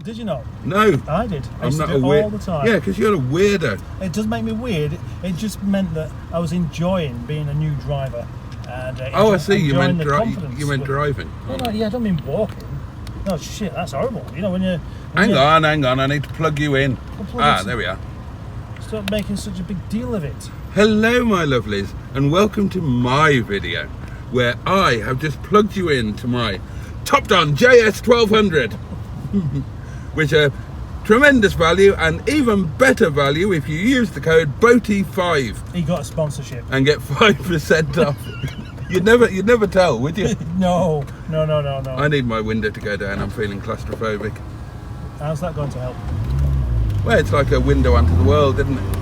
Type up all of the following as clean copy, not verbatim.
Did you not? No. I did. I used I'm to not do a it weird. all the time. Yeah, because you're a weirdo. It does make me weird. It just meant that I was enjoying being a new driver. And, Oh, I see. You meant confidence. driving. Oh, no, yeah, I don't mean walking. No, shit, that's horrible. You know, when you... Hang on. I need to plug you in. There we are. Stop making such a big deal of it. Hello, my lovelies, and welcome to my video, where I have just plugged you into my Top-Don JS 1200, which are tremendous value and even better value if you use the code Boaty5. He got a sponsorship. And get 5% off. You'd never tell, would you? No. I need my window to go down. I'm feeling claustrophobic. How's that going to help? Well, it's like a window onto the world, isn't it?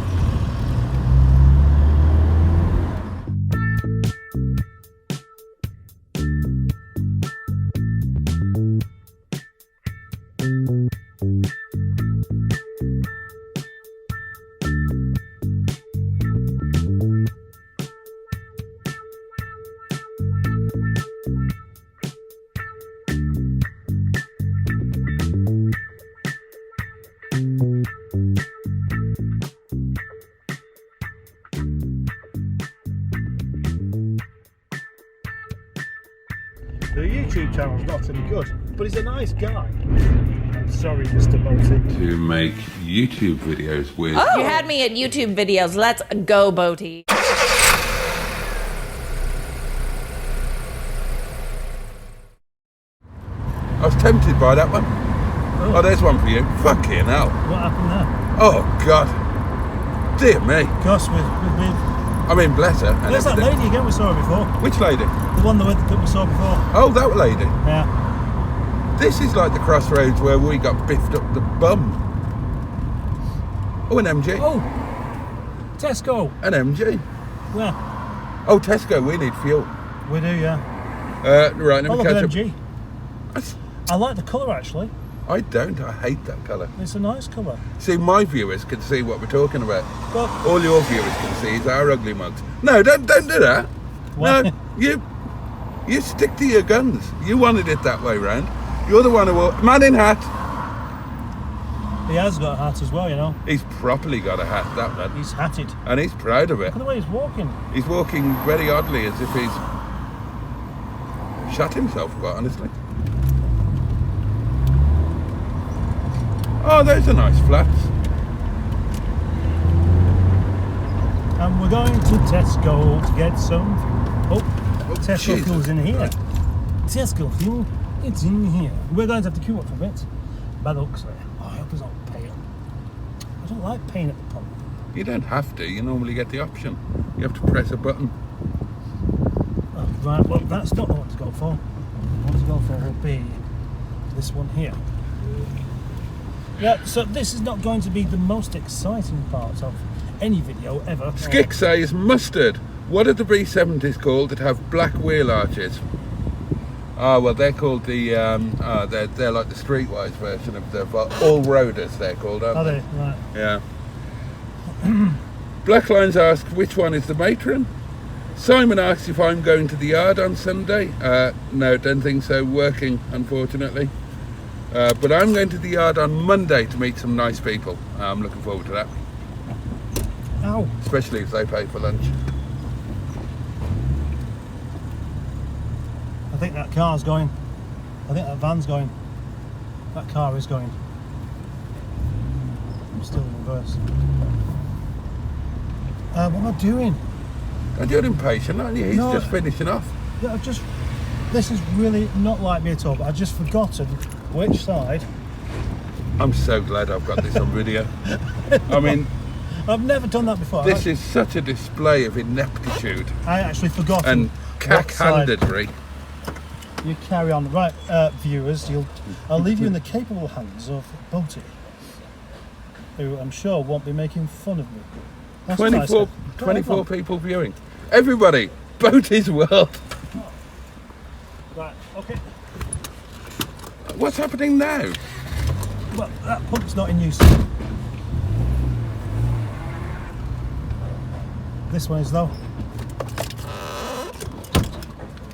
The YouTube channel's not any good, but he's a nice guy. I'm sorry, Mr. Boaty. To make YouTube videos with... Oh. You had me at YouTube videos. Let's go, Boaty. I was tempted by that one. Oh, there's one for you. Fucking hell. What happened there? Oh, God. Dear me. Gosh, with I mean, bless her. and there's that everything. lady again we saw her before. Which lady? The one that we saw before. Oh, that lady. Yeah. This is like the crossroads where we got biffed up the bum. Oh, an MG. Oh, Tesco. An MG. Where? Oh, Tesco, we need fuel. We do, yeah. Right, let Oh, me look at catch up. MG. I like the colour, actually. I don't. I hate that colour. It's a nice colour. See, my viewers can see what we're talking about. Well, All your viewers can see is our ugly mugs. No, don't do that. Why? No, you stick to your guns. You wanted it that way round. You're the one who... Man in hat. he has got a hat as well, you know. He's properly got a hat, that man. He's hatted. And he's proud of it. Look at the way he's walking. He's walking very oddly, as if he's shot himself, quite honestly. Oh, those are nice flats. And we're going to Tesco to get some... Oh, Tesco Jesus. fuel's in here. Right. Tesco fuel, it's in here. We're going to have to queue up for a bit. Bad looks there. Oh, I hope it's not paying. I don't like paying at the pump. You don't have to. You normally get the option. You have to press a button. Oh, right, well, that's not the one to go for. The one to go for will be this one here. Yeah, so this is not going to be the most exciting part of any video ever. Skick says mustard. What are the B70s called that have black wheel arches? Oh, well, they're called the they're like the streetwise version of the all-roaders. They're called, aren't Are they? they? Right. Yeah. Blacklines ask which one is the matron. Simon asks if I'm going to the yard on Sunday. No, don't think so. Working, unfortunately. But I'm going to the yard on Monday to meet some nice people. I'm looking forward to that. Ow. Especially if they pay for lunch. I think that car's going. I think that van's going. That car is going. I'm still in reverse. What am I doing? And you're impatient, aren't you? He's No. just finishing off. Yeah, this is really not like me at all, but I've just forgotten which side. I'm so glad I've got this on video. I mean, I've never done that before. this is such a display of ineptitude I actually forgot. and cack-handedry. You carry on. Right, viewers, I'll leave you in the capable hands of Boaty, who I'm sure won't be making fun of me. That's what I said. 24 people viewing. Everybody, Boaty's World. Right, okay. What's happening now? Well, that pump's not in use. This one is though.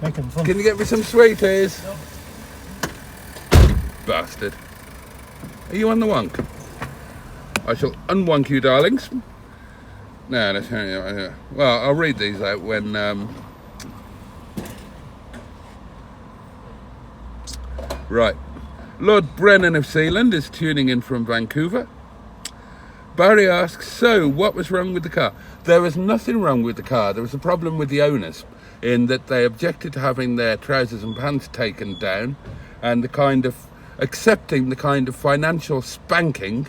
Making fun. Can you get me some sweeties? No. Bastard. Are you on the wonk? I shall unwonk you, darlings. No, that's, well, I'll read these out when... Right. Lord Brennan of Sealand is tuning in from Vancouver. Barry asks, so what was wrong with the car? There was nothing wrong with the car. There was a problem with the owners in that they objected to having their trousers and pants taken down and the kind of accepting the kind of financial spanking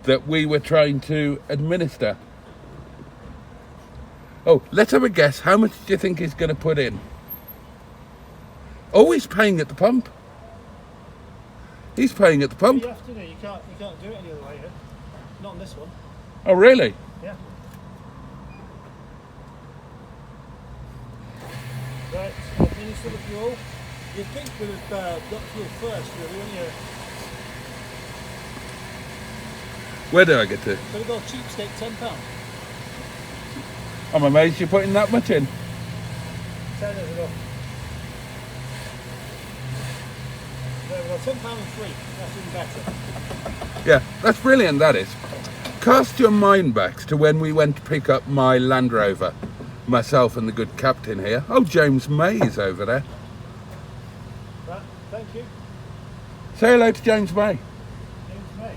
that we were trying to administer. Oh, let's have a guess. How much do you think he's going to put in? Oh, he's paying at the pump. He's paying at the pump. You have to do. You can't do it any other way here. Not on this one. Oh, really? Yeah. Right, finish with the fuel. You'd think we'd have got fuel first, really, wouldn't you? Where do I get to? Better go cheapskate, £10. I'm amazed you're putting that much in. 10 is enough. There we go, £10 and free. That's even better. Yeah, that's brilliant, that is. Cast your mind back to when we went to pick up my Land Rover. Myself and the good captain here. Oh, James May is over there. Right, thank you. Say hello to James May. James May.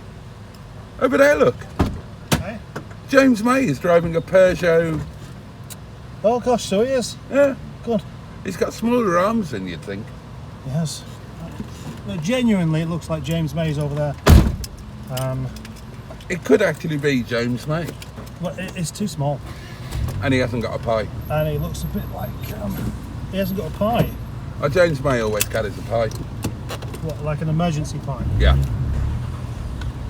Over there, look. Hey? James May is driving a Peugeot. Oh gosh, so he is. Yeah, Good. he's got smaller arms than you'd think. Yes. No, genuinely, it looks like James May's over there. It could actually be James May. Well, it's too small. And he hasn't got a pie. And he looks a bit like, he hasn't got a pie. Oh, James May always carries a pie. What, like an emergency pie? Yeah.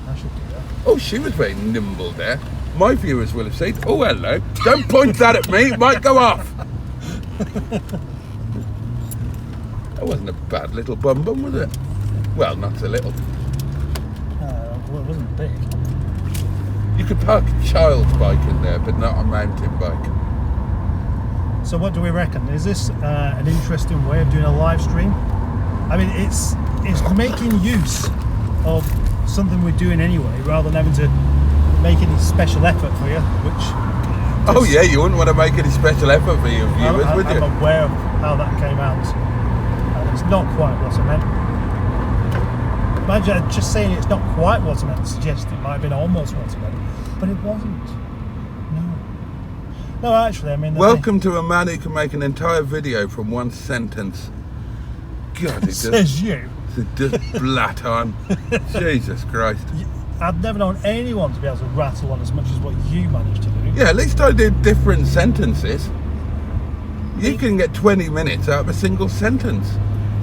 I should do that. Oh, she was very nimble there. My viewers will have seen. Oh, hello. Don't point that at me. It might go off. That wasn't a bad little bum, was it? Well, not so little. Well, it wasn't big. You could park a child's bike in there, but not a mountain bike. So what do we reckon? Is this an interesting way of doing a live stream? I mean, it's making use of something we're doing anyway, rather than having to make any special effort for you, which... Oh yeah, you wouldn't want to make any special effort for your viewers, would you? I'm aware of how that came out. And it's not quite what I meant. Imagine just saying it's not quite what I meant suggests it might have been almost what I meant. But it wasn't. No. No, actually, I mean... Welcome to a man who can make an entire video from one sentence. God, it says you. It does blat on. Jesus Christ. I've never known anyone to be able to rattle on as much as what you managed to do. Yeah, at least I did different sentences. You can get 20 minutes out of a single sentence.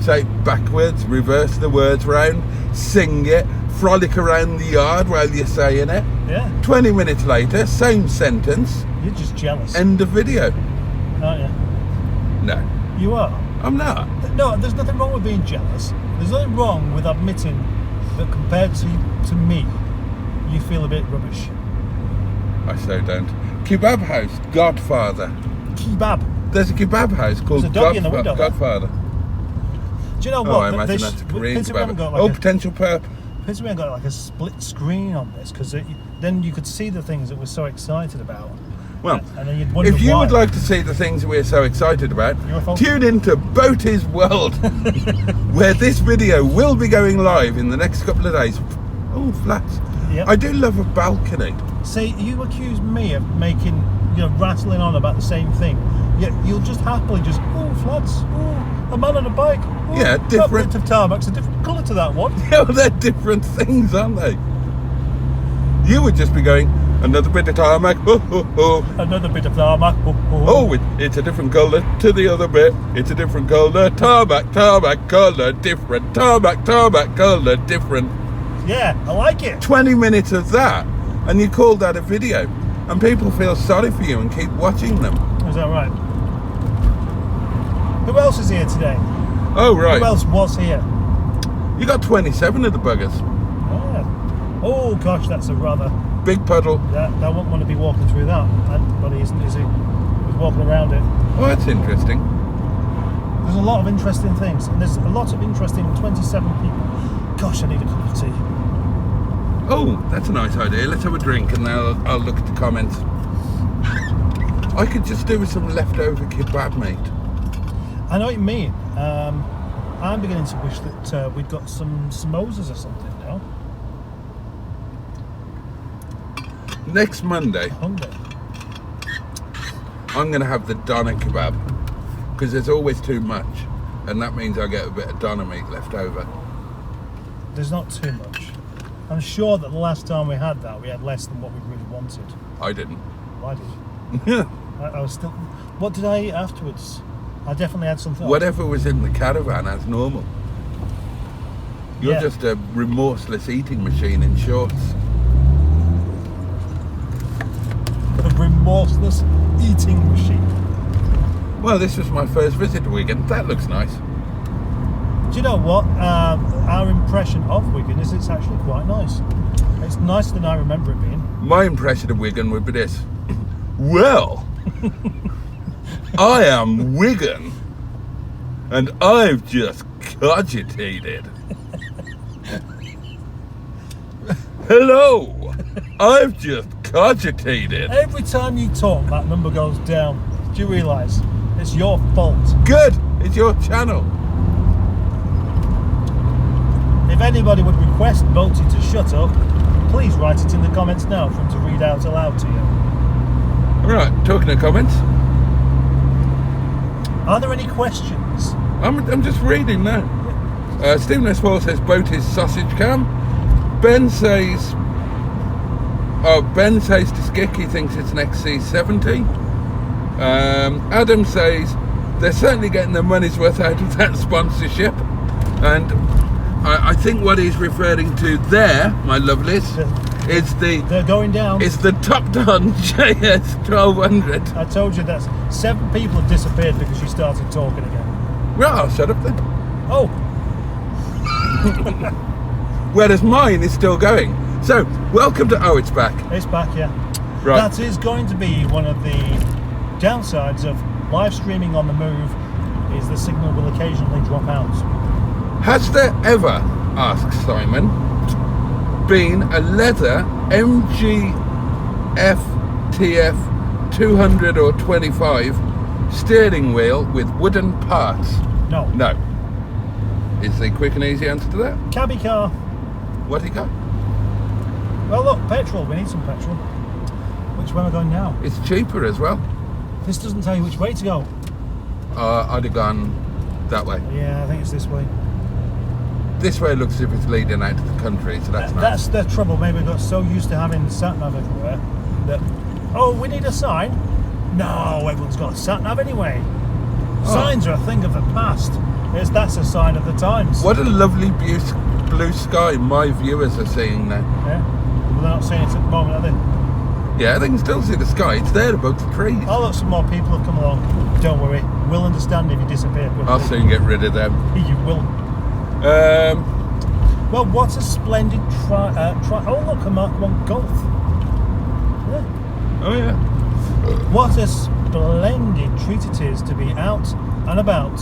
Say it backwards, reverse the words round, sing it, frolic around the yard while you're saying it. Yeah. 20 minutes later, same sentence. You're just jealous. End of video. Aren't you? No, You are. I'm not. No, there's nothing wrong with being jealous. There's nothing wrong with admitting that compared to me, you feel a bit rubbish. I so don't. Kebab house, Godfather. Kebab. There's a kebab house called There's a doggy in the window there. Godfather. Do you know Oh, what? I imagine that's a Korean Pity we haven't kebab. got like Oh, a, potential perp. pity we haven't got like a split screen on this, because then you could see the things that we're so excited about. Well, and then you'd wonder if you why. would like to see the things we're so excited about, Your fault. tune into Boaty's World, where this video will be going live in the next couple of days. Oh, flats. Yep. I do love a balcony. See, you accuse me of making, rattling on about the same thing. Yet you'll just happily just, floods, a man on a bike. Yeah, different. That bit of tarmac's a different colour to that one. Yeah, well, they're different things, aren't they? You would just be going, another bit of tarmac, Another bit of tarmac. Oh, it's a different colour to the other bit. It's a different colour. Tarmac, colour, different. Tarmac, colour, different. Yeah, I like it. 20 minutes of that, and you call that a video. And people feel sorry for you and keep watching them. Is that right? Who else is here today? Oh, right. Who else was here? You got 27 of the buggers. Yeah. Oh, gosh, that's a rather... Big puddle. I wouldn't want to be walking through that. But is he? He's walking around it. Oh, that's interesting. There's a lot of interesting things. And there's a lot of interesting 27 people. Gosh, I need a cup of tea. Oh, that's a nice idea. Let's have a drink and then I'll look at the comments. I could just do with some leftover kebab, mate. I know what you mean. I'm beginning to wish that we'd got some samosas or something now. Next Monday, Hungry. I'm going to have the doner kebab because there's always too much, and that means I get a bit of doner meat left over. There's not too much. I'm sure that the last time we had that, we had less than what we really wanted. I didn't. Well, I did. Yeah. I was still. What did I eat afterwards? I definitely had something. Whatever was in the caravan as normal. You're Yeah. just a remorseless eating machine in shorts. A remorseless eating machine. Well, this was my first visit to Wigan. That looks nice. Do you know what? Our impression of Wigan is it's actually quite nice. It's nicer than I remember it being. My impression of Wigan would be this. Well, I am Wigan, and I've just cogitated. Hello, I've just cogitated. Every time you talk, that number goes down. Do you realise? It's your fault. Good, it's your channel. If anybody would request Boaty to shut up, please write it in the comments now for him to read out aloud to you. Right, talking of comments, Are there any questions? I'm just reading now. Stephen S. Paul says Boaty's sausage cam. Ben says to Skick he thinks it's an XC70. Adam says they're certainly getting their money's worth out of that sponsorship, and I think what he's referring to there, my lovelies, is They're going down. it's the Top Don JS 1200. I told you that 7 people have disappeared because you started talking again. Well, I'll shut up then. Oh, Whereas mine is still going. So, welcome to Oh, It's Back. it's back, yeah. Right. That is going to be one of the downsides of live streaming on the move, is the signal will occasionally drop out. Has there ever, asks Simon, been a leather MGF TF 200 or 25 steering wheel with wooden parts? No. No. Is the quick and easy answer to that? Cabby car. What do you got? Well, look, petrol. We need some petrol. Which way am I going now? It's cheaper as well. This doesn't tell you which way to go. I'd have gone that way. Yeah, I think it's this way. This way looks as if it's leading out to the country, so that's nice. That's the trouble. Maybe we got so used to having sat-nav everywhere that, oh, we need a sign? No, everyone's got a sat-nav anyway. Signs are a thing of the past. That's a sign of the times. What a lovely blue sky my viewers are seeing now. Yeah. Well, they're not seeing it at the moment, are they? Yeah, they can still see the sky. It's there above the trees. Oh, look, some more people have come along. Don't worry. We'll understand if you disappear. I'll soon get rid of them. You will. Well, what a splendid oh, look, a Mark 1 Golf. Yeah. Oh yeah. What a splendid treat it is to be out and about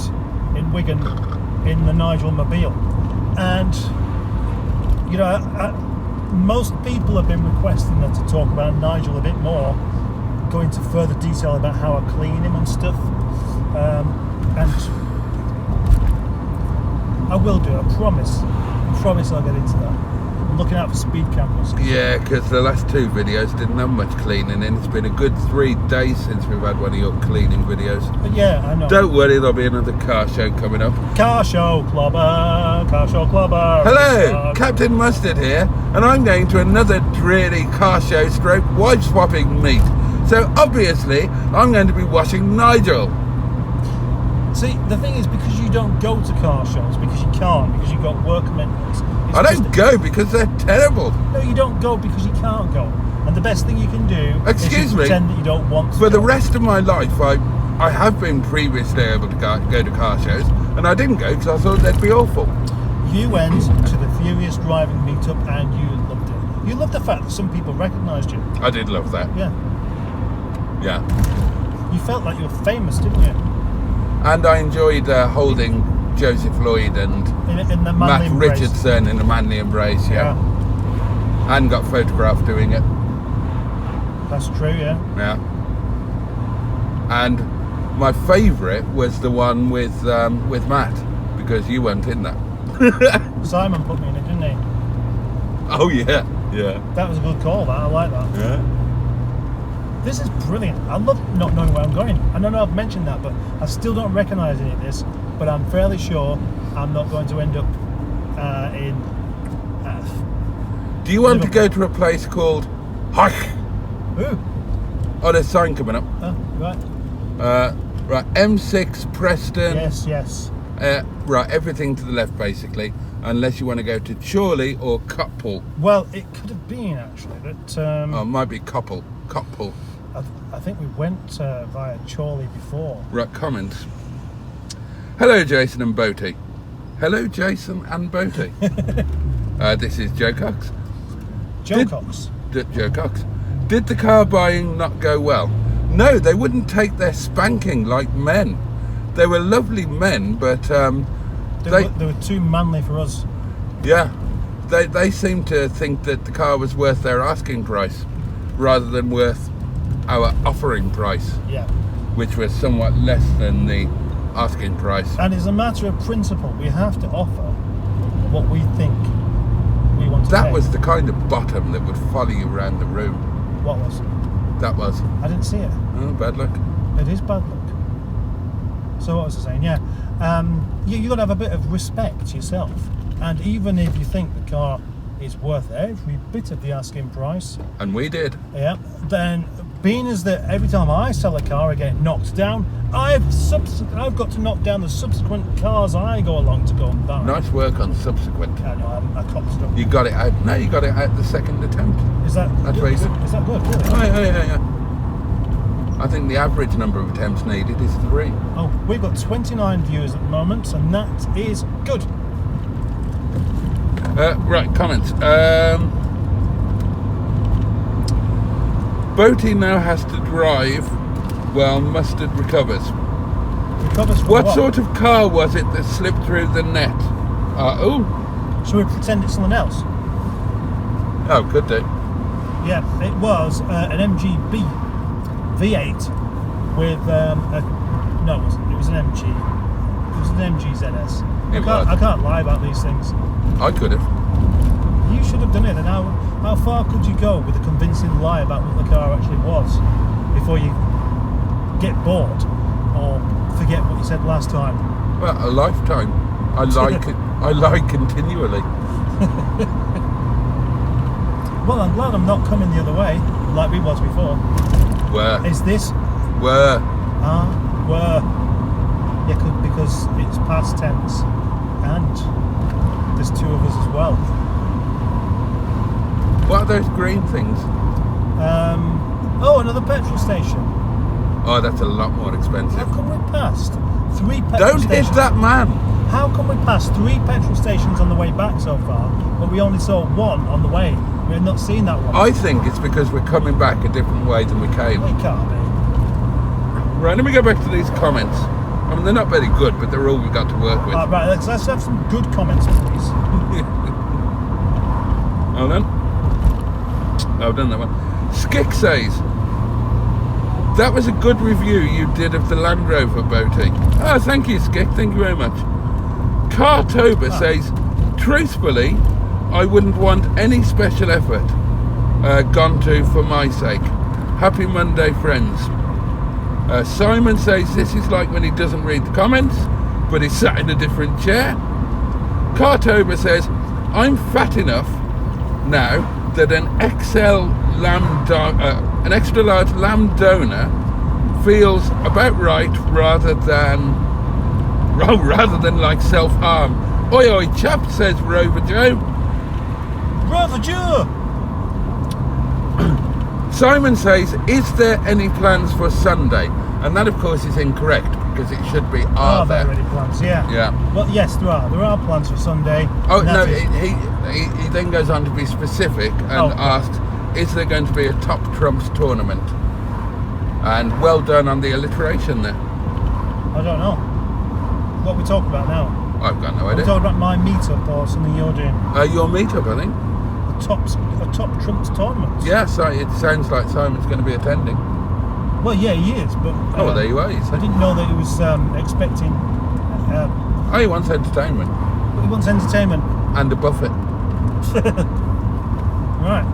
in Wigan in the Nigel Mobile. And, you know, most people have been requesting them to talk about Nigel a bit more, go into further detail about how I clean him and stuff. And I will do, I promise. I promise I'll get into that. I'm looking out for speed cameras. Yeah, because the last 2 videos didn't have much cleaning in. It's been a good 3 days since we've had one of your cleaning videos. But yeah, I know. Don't worry, there'll be another car show coming up. Car show clubber, car show clubber. Hello, Captain Mustard here, and I'm going to another dreary car show stroke wife swapping meet. So obviously, I'm going to be watching Nigel. See, the thing is, because you don't go to car shows, because you can't, because you've got work commitments. I don't go because they're terrible. No, you don't go because you can't go. And the best thing you can do is pretend that you don't want to For the go. rest of my life, I have been previously able to go to car shows, and I didn't go because I thought they'd be awful. You went to the Furious Driving meetup and you loved it. You loved the fact that some people recognised you. I did love that. Yeah. Yeah. You felt like you were famous, didn't you? And I enjoyed holding Joseph Lloyd and In the manly Matt embrace. Richardson in a manly embrace, yeah. and got photographed doing it. That's true, yeah. Yeah. And my favourite was the one with Matt, because you weren't in that. Simon put me in it, didn't he? Oh yeah, yeah. That was a good call, that. I like that. Yeah. This is brilliant. I love not knowing where I'm going. I don't know I've mentioned that, but I still don't recognise any of this. But I'm fairly sure I'm not going to end up in. Do you want to go to a place called Hike? Ooh. Oh, there's a sign coming up. Oh, right. Right, M6 Preston. Yes. Right, everything to the left basically, unless you want to go to Chorley or Couple. Well, it could have been actually, but Oh, it might be Couple. I think we went via Chorley before. Right, comments. Hello, Jason and Boaty. Hello, Jason and Boaty. This is Joe Cox. Joe Cox. Joe Cox. Did the car buying not go well? No, they wouldn't take their spanking like men. They were lovely men, but They were too manly for us. Yeah, they seemed to think that the car was worth their asking price rather than worth our offering price. Yeah. Which was somewhat less than the asking price. And it's a matter of principle. We have to offer what we think we want to That pay. was the kind of bottom that would follow you around the room. What was? That was. I didn't see it. Oh, bad luck. It is bad luck. So what was I saying? Yeah. You've got to have a bit of respect yourself. And even if you think the car is worth every bit of the asking price, And we did. yeah, then being as that every time I sell a car I get knocked down, I've got to knock down the subsequent cars I go along to go and buy. Nice work on subsequent. I know, I copped up. You got it out. No, you got it out the second attempt. Is that That's good? very good. Is that good? Really? Oh, yeah. I think the average number of attempts needed is 3. Oh, we've got 29 viewers at the moment, and that is good. Right, comments. Boaty now has to drive while Mustard recovers. Recovers from What sort of car was it that slipped through the net? Should we pretend it's something else? Oh, could do. Yeah, it was an MGB V8 with no, it wasn't. It was an MG. It was an MG ZS. I can't lie about these things. I could have. You should have done it. And how far could you go with a convincing lie about what the car actually was before you get bored or forget what you said last time? Well, a lifetime. I lie continually. Well, I'm glad I'm not coming the other way like we was before. Where? Is this? Where? Were. Yeah, because it's past tense and there's 2 of us as well. What are those green things? Oh, another petrol station. Oh, that's a lot more expensive. How come we passed 3 petrol Don't stations? hit that man! How come we passed 3 petrol stations on the way back so far, but we only saw 1 on the way? We had not seen that one. I think it's because we're coming back a different way than we came. We can't be. Right, let me go back to these comments. I mean, they're not very good, but they're all we've got to work with. Right, let's have some good comments, please. Hold on. I've done that one. Skick says, that was a good review you did of the Land Rover, Boaty. Oh, thank you, Skick. Thank you very much. Cartober says, truthfully, I wouldn't want any special effort gone to for my sake. Happy Monday, friends. Simon says this is like when he doesn't read the comments, but he's sat in a different chair. Cartober says, I'm fat enough now that an an extra large lamb donor feels about right rather than like self-harm. Oi oi chap, says Rover Joe. Rover Joe! Simon says, is there any plans for Sunday? And that of course is incorrect because it should be are there already plans? Yeah. Yeah. Well, yes, there are plans for Sunday. Oh and no, that is- he then goes on to be specific and asks, is there going to be a Top Trumps tournament? And well done on the alliteration there. I don't know. What are we talking about now? I've got no Are we idea. talking about my meetup or something you're doing? Your meetup, I think. The top trumps tournament. Yeah, so it sounds like Simon's going to be attending. Well, yeah, he is, but Oh, well, there you are. I didn't know that he was expecting. Oh, he wants entertainment. He wants entertainment. And a buffet. Right.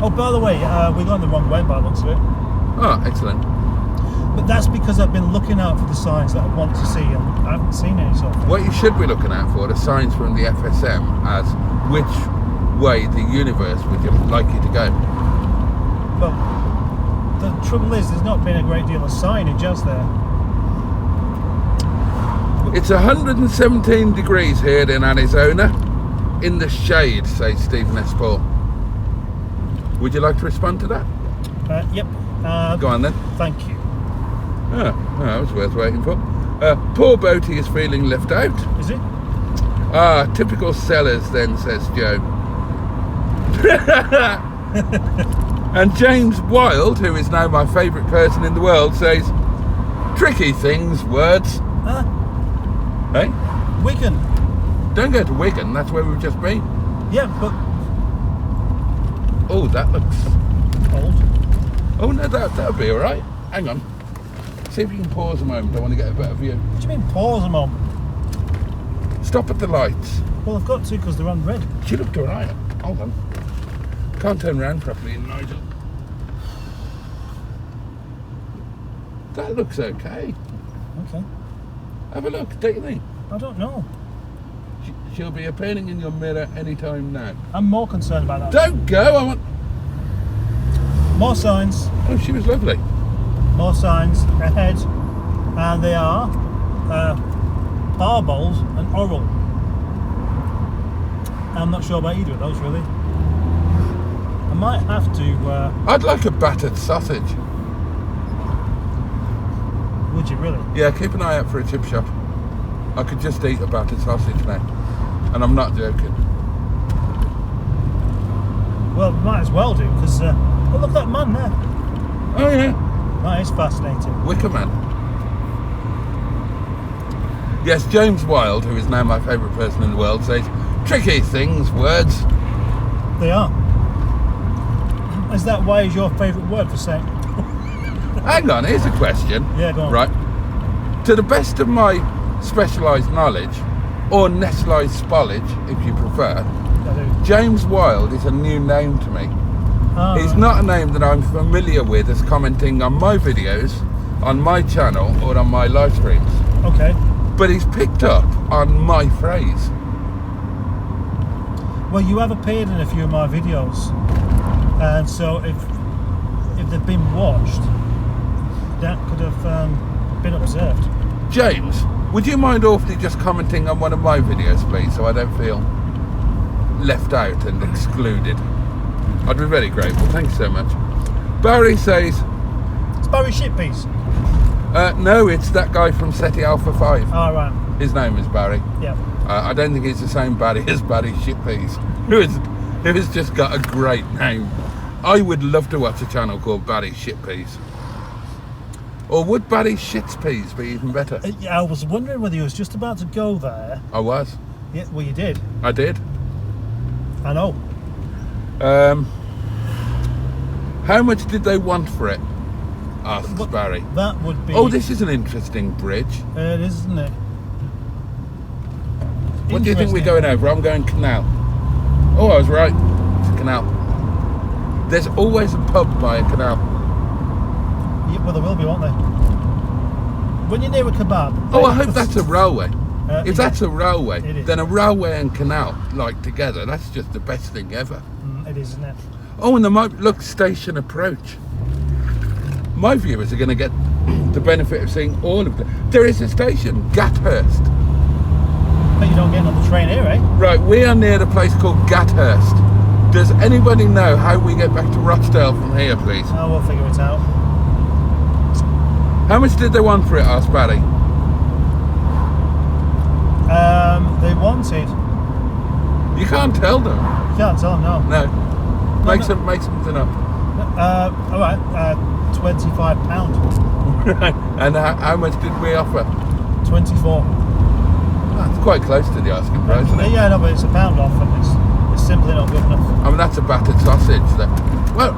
Oh, by the way, we're going the wrong way by the looks of it. Oh, excellent. But that's because I've been looking out for the signs that I want to see, and I haven't seen any so far. What you should be looking out for are signs from the FSM as which way the universe would like you to go. Well, the trouble is, there's not been a great deal of signage, has there? It's 117 degrees here in Arizona. In the shade, says Stephen S. Paul. Would you like to respond to that? Yep. Go on then. Thank you. Oh, that was worth waiting for. Poor Boaty is feeling left out. Is it? Ah, typical sellers then, says Joe. And James Wilde, who is now my favourite person in the world, says, tricky things, words. Hey? Wigan. Don't go to Wigan, that's where we've just been. Yeah, but Oh, that looks... old. Oh, no, that'll be alright. Hang on. See if you can pause a moment, I want to get a better view. What do you mean pause a moment? Stop at the lights. Well, I've got to because they're on red. She looked alright. Hold on. Can't turn around properly in Nigel. That looks okay. Okay. Have a look, don't you think? I don't know. She'll be appearing in your mirror anytime now. I'm more concerned about that. Don't go, I want... More signs. Oh, she was lovely. More signs ahead. And they are bar bowls and oral. I'm not sure about either of those, really. I might have to... I'd like a battered sausage. Would you really? Yeah, keep an eye out for a chip shop. I could just eat a battered sausage now. And I'm not joking. Well, might as well do, because... oh, look at that man there. Oh, yeah. That is fascinating. Wicker Man. Yes, James Wilde, who is now my favourite person in the world, says, tricky things, words. They are. Is that why is your favourite word for saying? Hang on, here's a question. Yeah, go on. Right. To the best of my specialised knowledge, or nestlised spollage, if you prefer, James Wilde is a new name to me. Oh, He's not a name that I'm familiar with as commenting on my videos, on my channel, or on my live streams. Okay. But he's picked up on my phrase. Well, you have appeared in a few of my videos, and so if they've been watched, that could have been observed. James, would you mind awfully just commenting on one of my videos, please, so I don't feel left out and excluded? I'd be very grateful. Thanks so much. Barry says... It's Barry Shitpiece. No, it's that guy from SETI Alpha 5. All right. His name is Barry. Yeah. I don't think it's the same Barry as Barry Shitpeas, who has just got a great name. I would love to watch a channel called Barry Shitpeas. Or would Barry Shitspeas be even better? Yeah, I was wondering whether you was just about to go there. I was. Yeah, well, you did. I did. I know. How much did they want for it? Asks Barry. That would be... Oh, this is an interesting bridge. It is, isn't it? What do you think we're going over? I'm going canal. Oh, I was right. It's a canal. There's always a pub by a canal. Yeah, well, there will be, won't there? When you're near a kebab... Oh, I hope that's a railway. If that's a it railway, is. then a railway and canal, like together, that's just the best thing ever. It is, isn't it? Oh, and there might look station approach. My viewers are going to get the benefit of seeing all of them. There is a station, Gathurst. But you don't get on the train here, eh? Right, we are near a place called Gathurst. Does anybody know how we get back to Rochdale from here, please? Oh, we'll figure it out. How much did they want for it? Asked Barry. They wanted... You can't tell them. You can't tell them, no. No. Make something up. All right, £25. Right. And how much did we offer? 24. That's quite close to the asking price, isn't it? Yeah, no, but it's £1 off, and it's simply not good enough. I mean, that's a battered sausage. Well,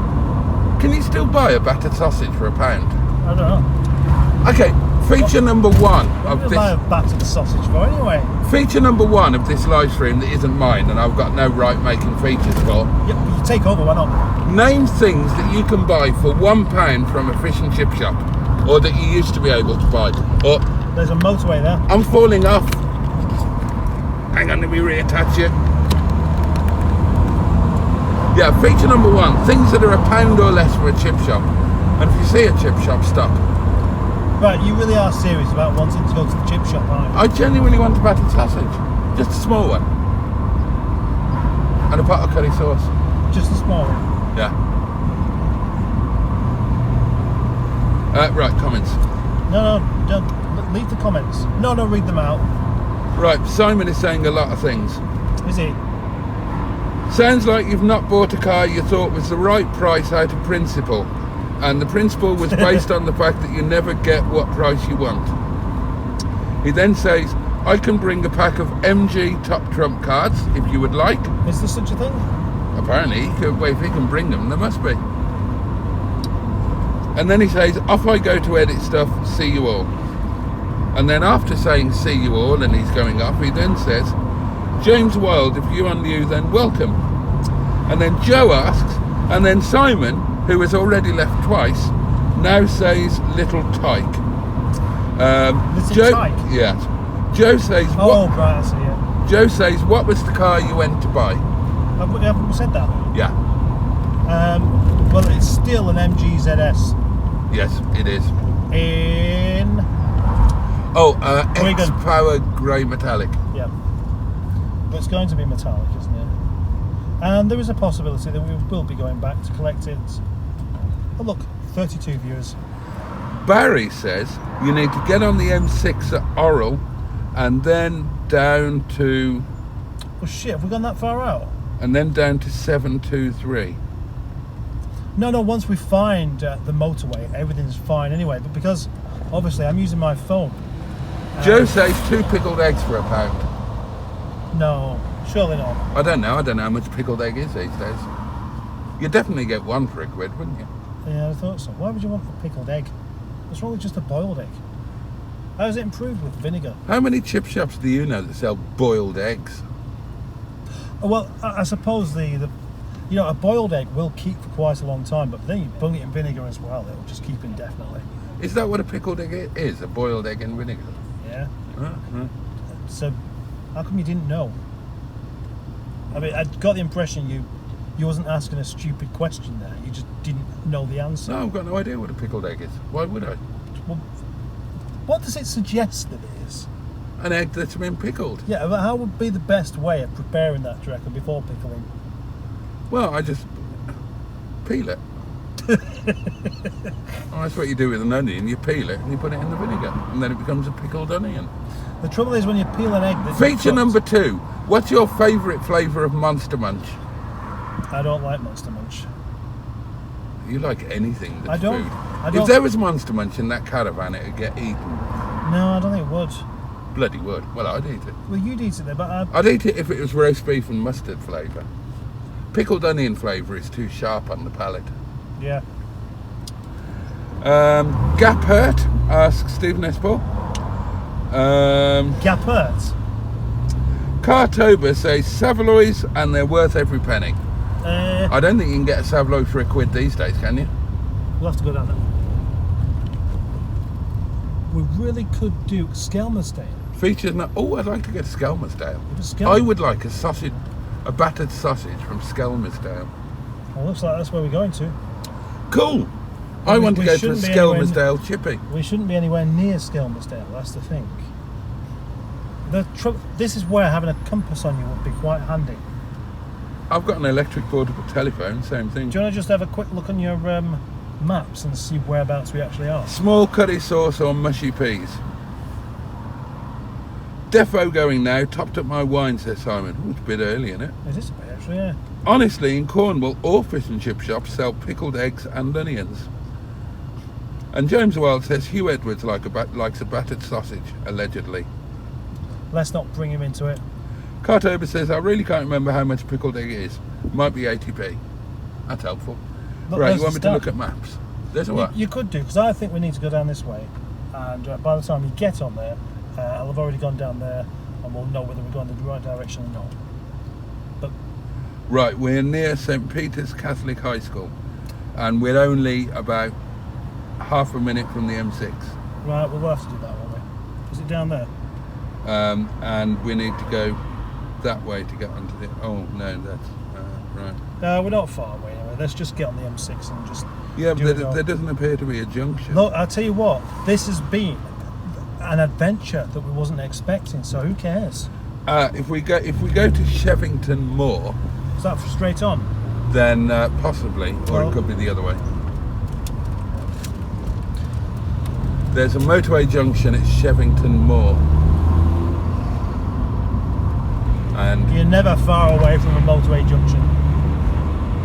can you still buy a battered sausage for £1? I don't know. Okay, feature number one What of did I this. buy a battered sausage for anyway? Feature number one of this live stream that isn't mine, and I've got no right making features for. Yep, you take over, why not? Name things that you can buy for £1 from a fish and chip shop, or that you used to be able to buy. Or There's a motorway there. I'm falling off. Hang on, let me reattach it. Yeah, feature number one, things that are £1 or less for a chip shop. And if you see a chip shop, stop. Right, you really are serious about wanting to go to the chip shop, aren't you? I genuinely want a battered sausage. Just a small one. And a pot of curry sauce. Just a small one. Yeah. Right, comments. No, don't. Leave the comments. No, read them out. Right, Simon is saying a lot of things. Is he? Sounds like you've not bought a car you thought was the right price out of principle. And the principle was based on the fact that you never get what price you want. He then says, I can bring a pack of MG Top Trump cards if you would like. Is there such a thing? Apparently, if he can bring them, there must be. And then he says, off I go to edit stuff, see you all. And then after saying see you all and he's going off, he then says, James Wild, if you are new, then welcome. And then Joe asks, and then Simon, who has already left twice, now says little tyke. Little Joe, tyke? Yeah. Joe says, Oh, right, I see, yeah. Joe says, what was the car you went to buy? Haven't we said that? Yeah. Well, it's still an MG ZS. Yes, it is. In... X Wigan. Power Grey Metallic. Yeah. But it's going to be metallic, isn't it? And there is a possibility that we will be going back to collect it. Oh, look, 32 viewers. Barry says you need to get on the M6 at Orrell and then down to... Oh shit, have we gone that far out? And then down to 723. No, once we find the motorway, everything's fine anyway. But because, obviously, I'm using my phone. Joe says 2 pickled eggs for £1. No, surely not. I don't know how much pickled egg is these days. You'd definitely get one for £1, wouldn't you? Yeah, I thought so. Why would you want a pickled egg? What's wrong with just a boiled egg? How is it improved with vinegar? How many chip shops do you know that sell boiled eggs? Oh, well, I suppose the a boiled egg will keep for quite a long time, but then you bung it in vinegar as well, it'll just keep indefinitely. Is that what a pickled egg is? A boiled egg in vinegar? Yeah. Uh-huh. So, how come you didn't know? I mean, I got the impression you wasn't asking a stupid question there. You just didn't know the answer. No, I've got no idea what a pickled egg is. Why would I? Well, what does it suggest that it is? An egg that's been pickled. Yeah, but how would be the best way of preparing that, do you reckon, before pickling? Well, I just peel it. Well, that's what you do with an onion. You peel it and you put it in the vinegar, and then it becomes a pickled onion. The trouble is when you peel an egg... that's Feature cooked- number 2. What's your favourite flavour of Monster Munch? I don't like Monster Munch. You like anything that's I don't. food. I If don't. there was Monster Munch in that caravan, it'd get eaten. No, I don't think it would. Bloody would. Well, I'd eat it. Well, you'd eat it there, but I'd eat it if it was roast beef and mustard flavour. Pickled onion flavour is too sharp on the palate. yeah. Gap Hurt asks Stephen Espel. Gapert. Cartober says Savaloys and they're worth every penny. Uh, I don't think you can get a Savaloy for £1 these days, can you? we'll have to go down there. We really could do Skelmersdale. Features not. Oh, I'd like to get a Skelmersdale. Skelm- I would like a battered sausage from Skelmersdale. Well, looks like that's where we're going to. Cool. I We- want to we go to a shouldn't be anywhere Skelmersdale chippy. We shouldn't be anywhere near Skelmersdale, that's the thing. This is where having a compass on you would be quite handy. I've got an electric portable telephone, same thing. Do you want to just have a quick look on your maps and see whereabouts we actually are? Small curry sauce or mushy peas. Defo going now, topped up my wine, says Simon. Ooh, it's a bit early, isn't it? It is a bit actually, yeah. Honestly, in Cornwall, all fish and chip shops sell pickled eggs and onions. And James Wild says Hugh Edwards likes a battered sausage, allegedly. Let's not bring him into it. Cartober says, I really can't remember how much pickled egg is. Might be 80p. That's helpful. Look, Right, there's you want the me to look step. at maps? There's a what? You could do, because I think we need to go down this way. And by the time you get on there, I'll have already gone down there and we'll know whether we're going in the right direction or not. But Right, we're near St. Peter's Catholic High School. And we're only about half a minute from the M6. right, we'll have to do that, won't we? Is it down there? And we need to go that way to get onto the... Oh, no, that's... right. We're not far away anyway. Let's just get on the M6 and just... Yeah, do but it all. there doesn't appear to be a junction. Look, I'll tell you what, this has been an adventure that we wasn't expecting, so who cares? If we go to Shevington Moor, Is that straight on? then possibly, or Well- it could be the other way. There's a motorway junction at Shevington Moor. And You're never far away from a motorway junction.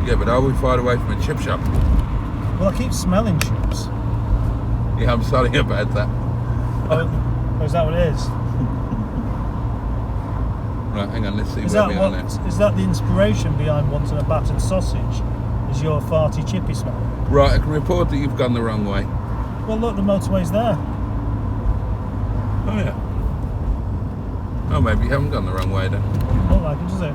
yeah, but are we far away from a chip shop? Well, I keep smelling chips. Yeah, I'm sorry about that. Oh, is that what it is? Right, hang on, let's see Is where that we are now. is that the inspiration behind wanting a battered sausage? Is your farty chippy smell? Right, I can report that you've gone the wrong way. Well, look, the motorway's there. Oh yeah. Oh, maybe you haven't gone the wrong way then. Not like it, does it?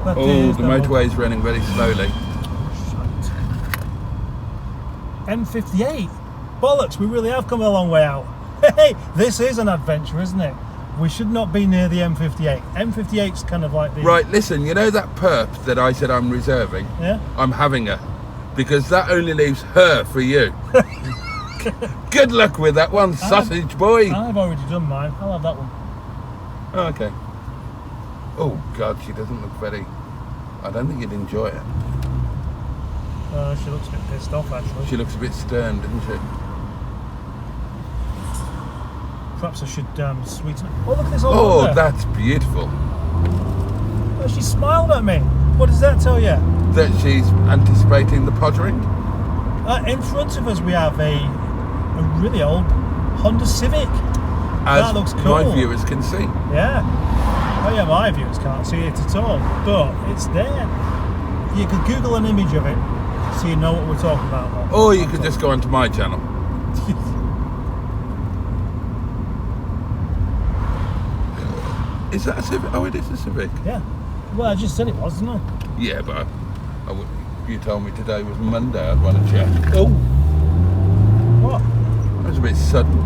That Oh, is the motorway's running very slowly. Shite. M58. Bollocks, we really have come a long way out. Hey, this is an adventure, isn't it? We should not be near the M58. M58's kind of like the... Right, listen, you know that perp that I said I'm reserving? Yeah? I'm having her. Because that only leaves her for you. Good luck with that one, sausage boy. I've already done mine. I'll have that one. Oh, okay. Oh, God, she doesn't look very... I don't think you'd enjoy it. She looks a bit pissed off, actually. She looks a bit stern, doesn't she? Perhaps I should sweeten it. Oh, look at this old Oh, one there. that's beautiful. Oh, she smiled at me. What does that tell you? That she's anticipating the pottering. In front of us we have a really old Honda Civic. As That looks cool. my viewers can see. Yeah. Oh yeah, my viewers can't see it at all, but it's there. You could Google an image of it so you know what we're talking about. Or you could just go onto my channel. Is that a Civic? Oh, it is a Civic. Yeah. Well, I just said it was, didn't I? Yeah, but if you told me today was Monday, I'd want to check. Oh, What? that was a bit sudden.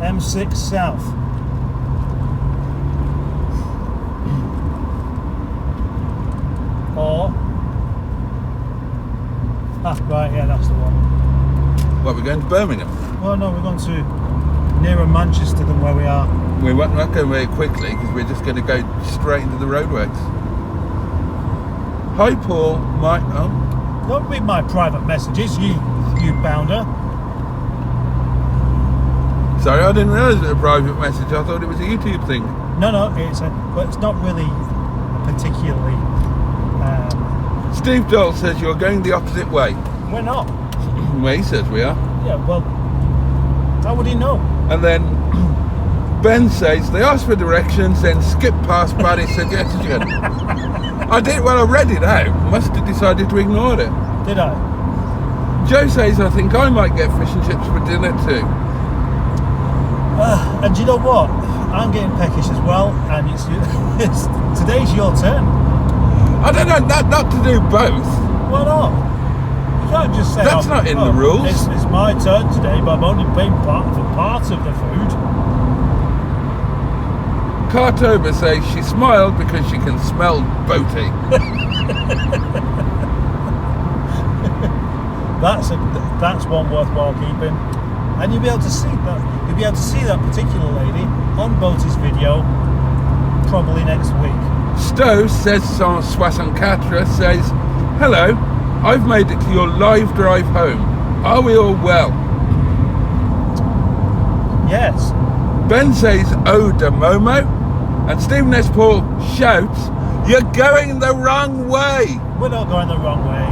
M6 South. Or... right, yeah, that's the one. Well, we're going to Birmingham. Well, no, we're going to nearer Manchester than where we are. We're not going very quickly because we're just going to go straight into the roadworks. Hi, Paul. Don't read my private messages, you bounder. Sorry, I didn't realise it was a private message. I thought it was a YouTube thing. No, but it's not really particularly. Steve Dole says you're going the opposite way. We're not. Well, he says we are. Yeah, well, how would he know? And then Ben says they asked for directions, then skip past Barry's suggestion. I did. Well, I read it out. Must have decided to ignore it. Did I? Joe says I think I might get fish and chips for dinner too. And do you know what? I'm getting peckish as well, and it's today's your turn. I don't know. Not to do both. Why not? You can't just say That's not in the rules. It's my turn today, but I'm only paying for part of the food. Cartober says she smiled because she can smell Boaty. That's one worthwhile keeping, and you'll be able to see that. You'll be able to see that particular lady on Boaty's video probably next week. Stowe says sans soixante quatre says, hello, I've made it to your live drive home. Are we all well? Yes. Ben says, oh, de Momo. And Stephen S. Paul shouts, you're going the wrong way. We're not going the wrong way.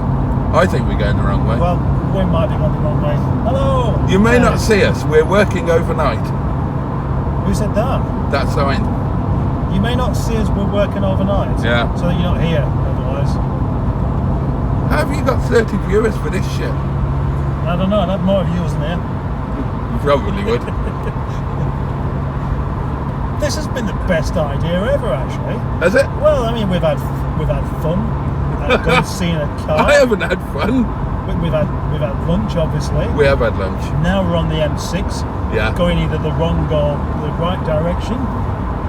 I think we're going the wrong way. Well, we might be going the wrong way. Hello! You may not see us. We're working overnight. Who said that? That sign. You may not see us, we're working overnight. Yeah. So that you're not here, otherwise. How have you got 30 viewers for this shit? I don't know, I'd have more viewers than here. You probably would. This has been the best idea ever, actually. Has it? Well, I mean, we've had fun. Gone seeing a car. I haven't had fun. We've had lunch, obviously. We have had lunch. Now we're on the M6. Yeah. Going either the wrong or the right direction.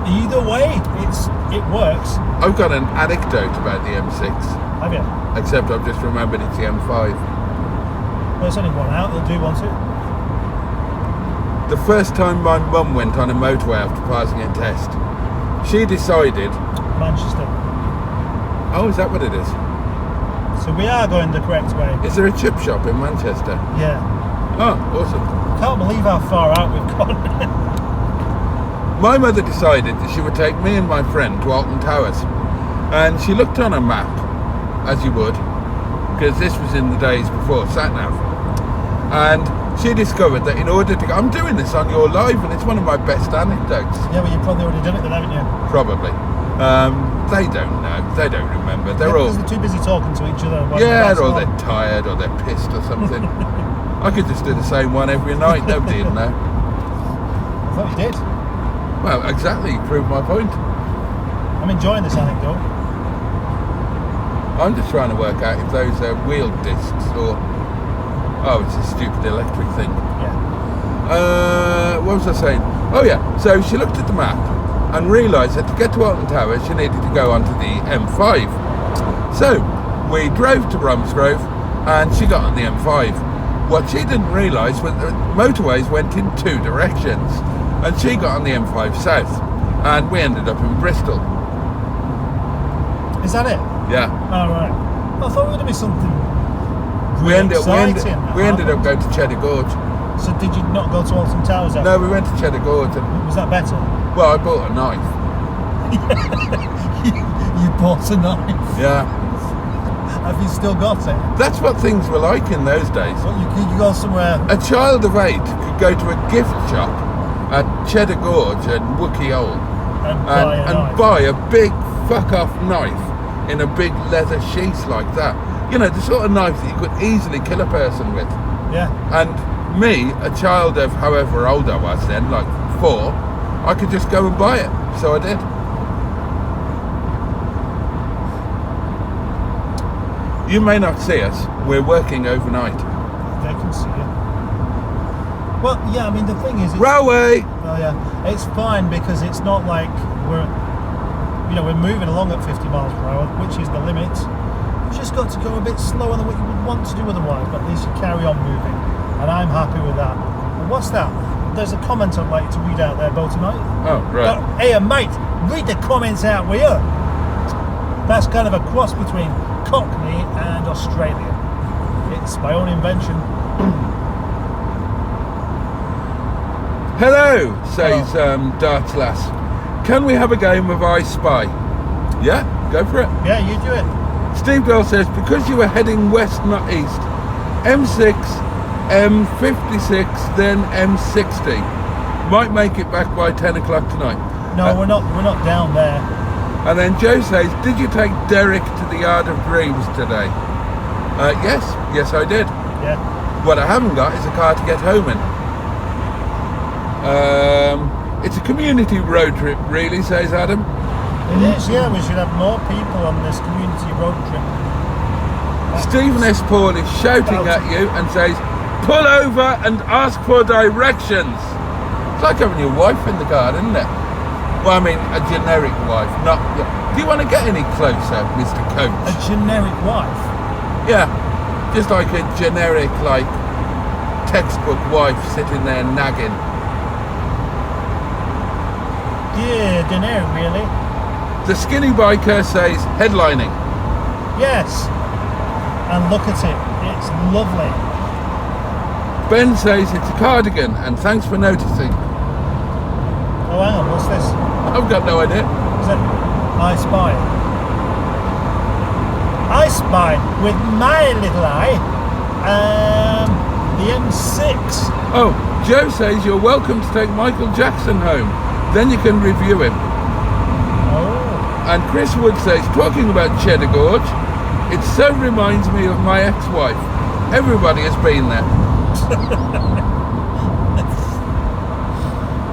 Either way, it works. I've got an anecdote about the M6. Have you? Except I've just remembered it's the M5. Well, there's only one out. They'll do one too. The first time my mum went on a motorway after passing a test, she decided... Manchester. Oh, is that what it is? So we are going the correct way. Is there a chip shop in Manchester? Yeah. Oh, awesome. Can't believe how far out we've gone. My mother decided that she would take me and my friend to Alton Towers. And she looked on a map, as you would, because this was in the days before sat-nav. And she discovered that in order to... I'm doing this on your live, and it's one of my best anecdotes. Yeah, well, you've probably already done it then, haven't you? Probably. They don't know. They don't remember. They're all... Because they're too busy talking to each other. Yeah, or they're tired, or they're pissed or something. I could just do the same one every night. Nobody would know. I thought you did. Well, exactly. You proved my point. I'm enjoying this anecdote. I'm just trying to work out if those are wheel discs or... Oh, it's a stupid electric thing. Yeah. What was I saying? Oh yeah, so she looked at the map and realised that to get to Alton Towers she needed to go onto the M5. So we drove to Bromsgrove and she got on the M5. What she didn't realise was that motorways went in two directions, and she got on the M5 south and we ended up in Bristol. Is that it? Yeah. Oh, right. I thought it would be something We ended exciting. up going to Cheddar Gorge. So did you not go to Alton Towers? No, we went to Cheddar Gorge. And, Was that better? well, I bought a knife. You bought a knife? Yeah. Have you still got it? That's what things were like in those days. Well, you go somewhere... A child of 8 could go to a gift shop at Cheddar Gorge and Wookey Hole and buy a big fuck-off knife in a big leather sheath like that. You know, the sort of knife that you could easily kill a person with. Yeah. And me, a child of however old I was then, like 4, I could just go and buy it. So I did. You may not see us. We're working overnight. They can see you. Well, yeah, I mean, the thing is... Railway! Oh, yeah. It's fine because it's not like we're moving along at 50 miles per hour, which is the limit. You've just got to go a bit slower than what you would want to do otherwise, but at least you carry on moving. And I'm happy with that. And what's that? There's a comment I'd like to read out there, Boaty mate. Oh, right. Hey, mate, read the comments out, will you? That's kind of a cross between Cockney and Australian. It's my own invention. Hello, says Darts Lass. Can we have a game of I Spy? Yeah, go for it. Yeah, you do it. Steve Bell says, because you were heading west, not east, M6, M56, then M60. Might make it back by 10 o'clock tonight. No, we're not down there. And then Joe says, did you take Derek to the Yard of Dreams today? Yes I did. Yeah. What I haven't got is a car to get home in. It's a community road trip, really, says Adam. It is, yeah. We should have more people on this community road trip. Stephen S. Paul is shouting at you and says, pull over and ask for directions. It's like having your wife in the car, isn't it? Well, I mean, a generic wife, not... Do you want to get any closer, Mr. Coach? A generic wife? Yeah, just like a generic, textbook wife sitting there nagging. Yeah, generic, really. The skinny biker says, headlining. Yes. And look at it. It's lovely. Ben says it's a cardigan, and thanks for noticing. Oh, hang on, what's this? I've got no idea. Is it I Spy? I spied with my little eye the M6. Oh, Joe says you're welcome to take Michael Jackson home. Then you can review him. Oh. And Chris Wood says, talking about Cheddar Gorge, it so reminds me of my ex-wife. Everybody has been there.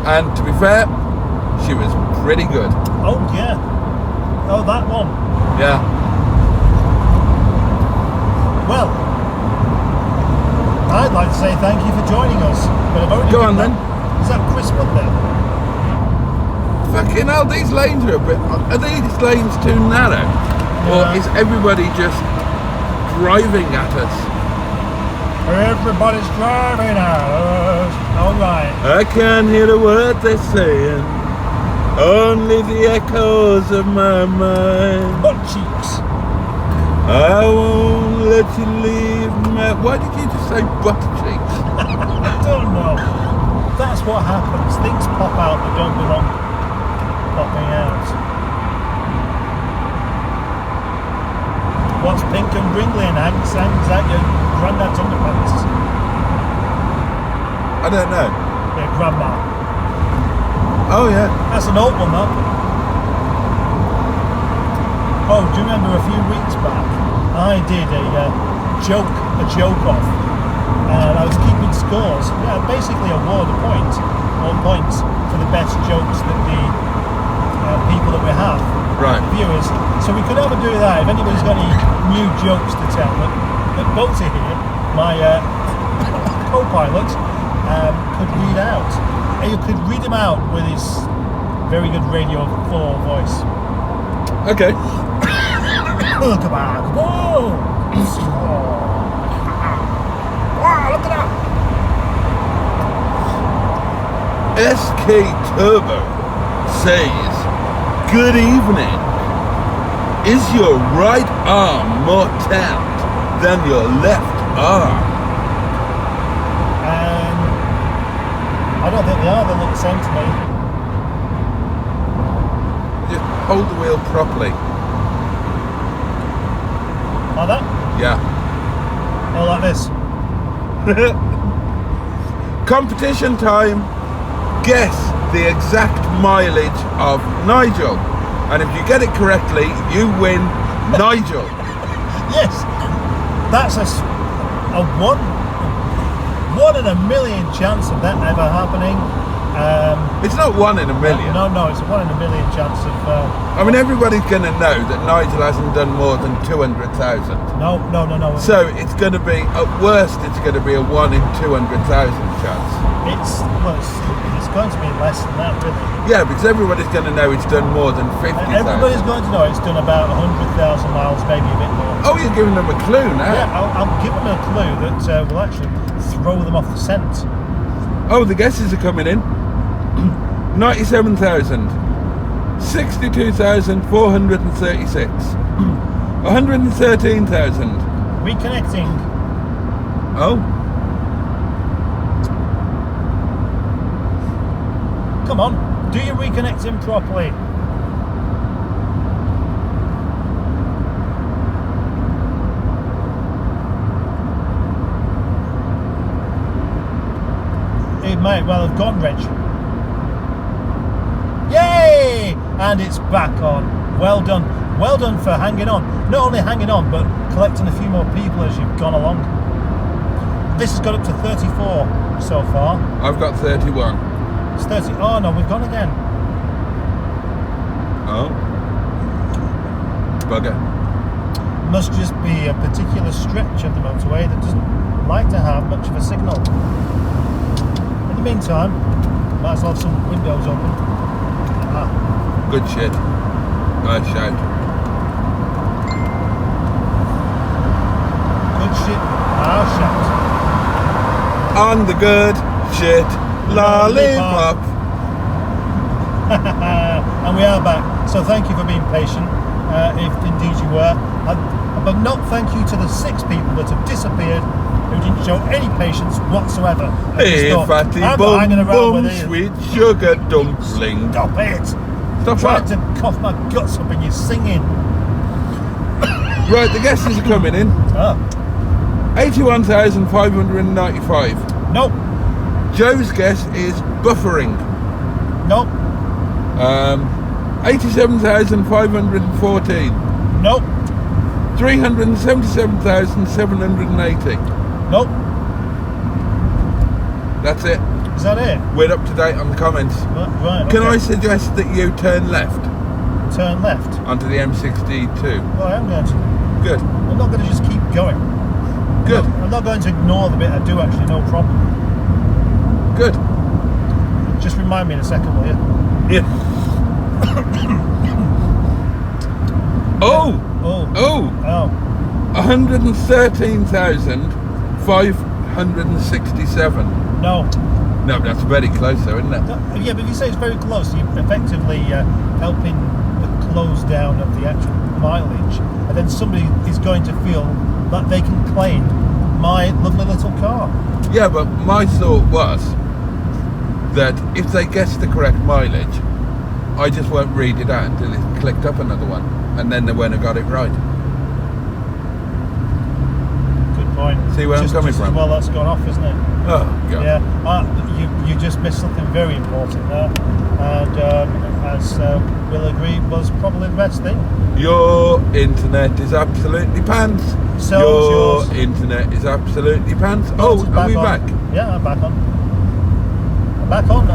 And to be fair, she was pretty good. Oh yeah. Oh, that one. Yeah. Well, I'd like to say thank you for joining us. But I've already Go done on that. then. Is that Chris Wood there? Fucking hell, these lanes are a bit... Are these lanes too narrow? Or is everybody just driving at us? Everybody's driving at us. Alright. I can't hear a word they're saying. Only the echoes of my mind. Butt cheeks. I won't let you leave my... Why did you just say butt cheeks? I don't know. That's what happens. Things pop out that don't belong popping out. What's pink and wrinkly and hangs out your granddad's underpants? I don't know. Yeah, grandma. Oh yeah. That's an old one, though. Oh, do you remember a few weeks back? I did a joke off, and I was keeping scores. Yeah, basically award a point, or points for the best jokes that the people that we have, Right. the viewers. So we could ever do that. If anybody's got any new jokes to tell, that Boaty here, my co-pilot, could read out. You could read him out with his very good Radio 4 voice. Okay. Look back. Whoa! Wow, look at that! SK Turbo says, good evening. Is your right arm more tanned than your left arm? I don't think they are. They look the same to me. Just hold the wheel properly. Like that? Yeah. Or like this? Competition time. Guess the exact mileage of Nigel. And if you get it correctly, you win Nigel. Yes. That's a one in a million chance of that ever happening. It's not 1 in a million. No, it's a 1 in a million chance of... I mean, everybody's going to know that Nigel hasn't done more than 200,000. No. So it's going to be, at worst, it's going to be a 1 in 200,000 chance. It's going to be less than that, really. Yeah, because everybody's going to know it's done more than 50,000. Everybody's going to know it's done about 100,000 miles, maybe a bit more. Oh, you're giving them a clue now? Yeah, I'll give them a clue that will actually throw them off the scent. Oh, the guesses are coming in. 97,000. 62,436. 113,000. Reconnecting. Oh. Come on, do your reconnecting properly. It might well have gone, Reg. Yay! And it's back on. Well done. Well done for hanging on. Not only hanging on, but collecting a few more people as you've gone along. This has got up to 34 so far. I've got 31. It's 30. Oh no, we've gone again. Oh. Bugger. Must just be a particular stretch of the motorway that doesn't like to have much of a signal. In the meantime, might as well have some windows open. Ah. Good shit. Nice shout. Good shit. I'll shout. On the good shit lollipop. And we are back. So thank you for being patient, if indeed you were. But not thank you to the 6 people that have disappeared who didn't show any patience whatsoever. Hey, fatty bum bum, sweet sugar dumpling. Stop it! Stop Trying what? to cough my guts up and you're singing. Right, the guesses are coming in. Oh. 81,595. Nope. Joe's guess is buffering. Nope. 87,514. Nope. 377,780. Nope. That's it. Is that it? We're up to date on the comments. Right. Can okay. I suggest that you turn left Turn left? onto the M62? Well, I am going to. Good. I'm not going to just keep going. Good. I'm not going to ignore the bit I do actually know properly. Good. Just remind me in a second, will you? Yeah. Oh! Oh. Oh! Oh. 113,567. No. No, that's very close though, isn't it? No. Yeah, but if you say it's very close, you're effectively helping the close down of the actual mileage, and then somebody is going to feel that they can claim my lovely little car. Yeah, but my thought was that if they guessed the correct mileage, I just won't read it out until it clicked up another one, and then they won't have got it right. Good point. See where I'm coming just from? Well, that's gone off, isn't it? Oh, God. Yeah. You just missed something very important there, and as we'll agree, was probably the best thing. Your internet is absolutely pants. So Your is yours. internet is absolutely pants. Yours Oh, is are we on. back? Yeah, I'm back on. I'm back on.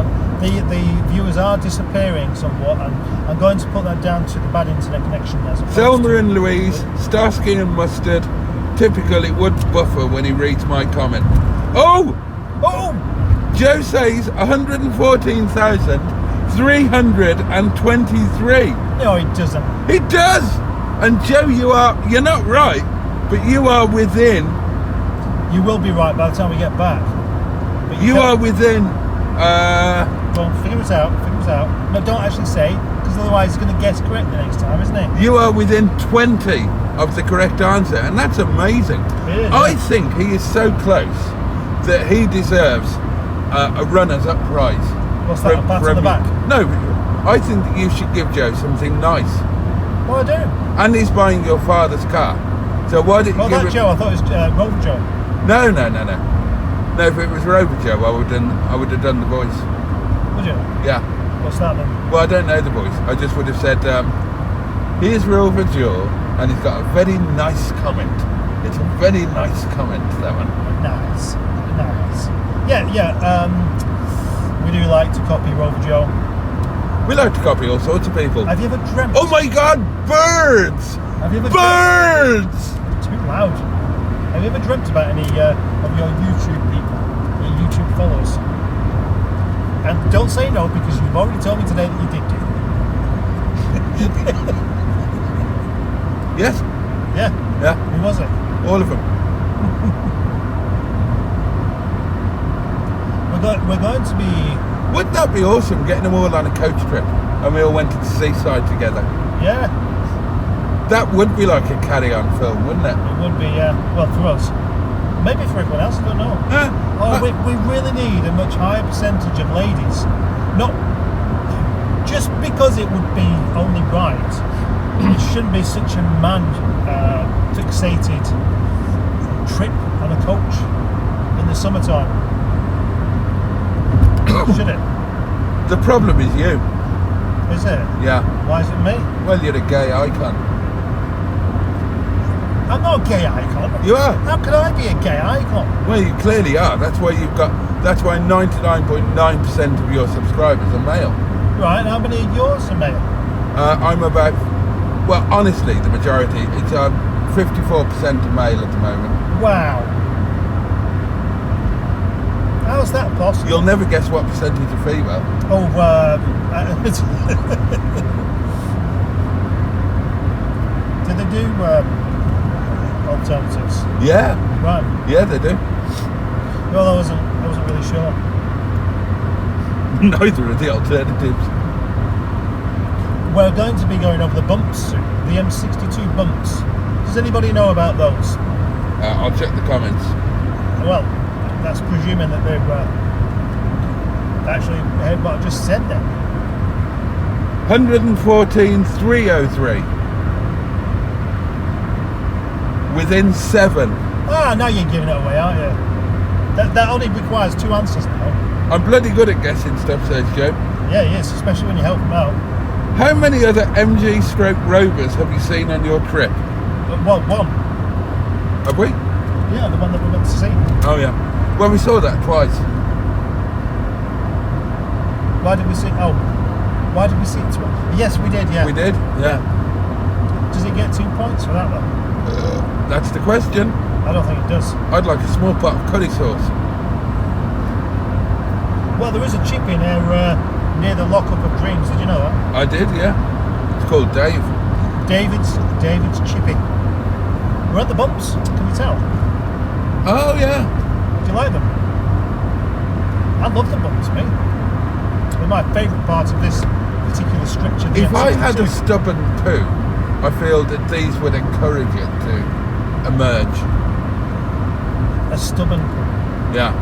The viewers are disappearing somewhat, and I'm going to put that down to the bad internet connection as opposed Selma to- and Louise, Starsky and Mustard. Typical, it would buffer when he reads my comment. Oh! Oh! Joe says 114,323. No, it doesn't. It does! And Joe, you're not right, but you are within. You will be right by the time we get back. But You can't- are within. Go on, figure it out. Figure it out. No, don't actually say, because otherwise he's going to guess correctly next time, isn't he? You are within 20 of the correct answer, and that's amazing. It is, I yeah. think he is so close that he deserves a runners-up prize. What's that, a pat on the back? No, I think that you should give Joe something nice. Well, I do. And he's buying your father's car. So why didn't Well, you give that it... Joe, I thought it was Rover Joe. No. No, if it was Rover Joe, I would have done the voice. Would you? Yeah. What's that then? Well, I don't know the voice. I just would have said, here's Rover Joe, and he's got a very nice comment. It's a very nice comment, that one. Nice. Yeah. We do like to copy Rover Joe. We like to copy all sorts of people. Have you ever dreamt? Oh my God, birds! Have you ever Birds! Too loud. Have you ever dreamt about any of your YouTube people, your YouTube followers? And don't say no, because you've already told me today that you did do. Yes? Yeah. Yeah, Who was it? all of them. We're going to be. Wouldn't that be awesome, getting them all on a coach trip and we all went to the seaside together? Yeah. That would be like a carry-on film, wouldn't it? It would be. Well, for us. Maybe for everyone else. I don't know. We really need a much higher percentage of ladies. Not just because it would be only right. It shouldn't be such a man-fixated trip on a coach in the summertime. Should it? The problem is you. Is it? Yeah. Why is it me? Well, you're a gay icon. I'm not a gay icon. You are. How could I be a gay icon? Well, you clearly are. That's why 99.9% of your subscribers are male. Right, how many of yours are male? I'm about, well, honestly, the majority. It's 54% are male at the moment. Wow. How's that possible? You'll never guess what percentage are female. Oh, do they do alternatives? Yeah. Right. Yeah, they do. Well, I wasn't really sure. Neither are the alternatives. We're going to be going over the bumps soon. The M62 bumps. Does anybody know about those? I'll check the comments. Well, that's presuming that they've actually heard what I just said then. 114,303. Within 7. Ah, now you're giving it away, aren't you? That only requires 2 answers now. I'm bloody good at guessing stuff, says Joe. Yeah, he is, especially when you help him out. How many other MG stroke Rovers have you seen on your trip? Well, one. Have we? Yeah, the one that we went to see. Oh yeah. Well, we saw that twice. Why did we see? Oh, why did we see it? Yes, we did. Yeah. We did. Yeah. Does it get 2 points for that though? That's the question. I don't think it does. I'd like a small pot of curry sauce. Well, there is a chip in there near the lockup of Dreams. Did you know that? I did, yeah. It's called Dave. David's chippy. We're at the bumps. Can you tell? Oh yeah. Do you like them? I love the bumps, mate. They're my favourite part of this particular stretch of the If I had a M62. stubborn poo, I feel that these would encourage it to emerge. A stubborn. Yeah.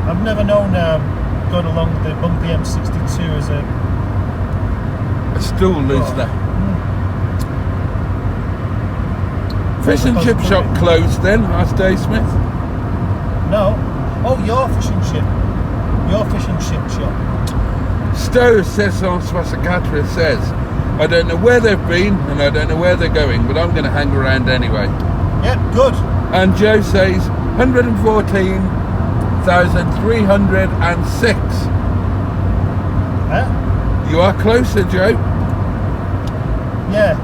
I've never known going along the bumpy M62 as a stool loosener. Fish and chip shop closed then, asked Dave Smith. No. Oh, your fish and chip. Your fish and chip shop. Stowe says on Swasakatra says, I don't know where they've been and I don't know where they're going, but I'm going to hang around anyway. Yep, good. And Joe says 114,306. Huh? You are closer, Joe. Yeah,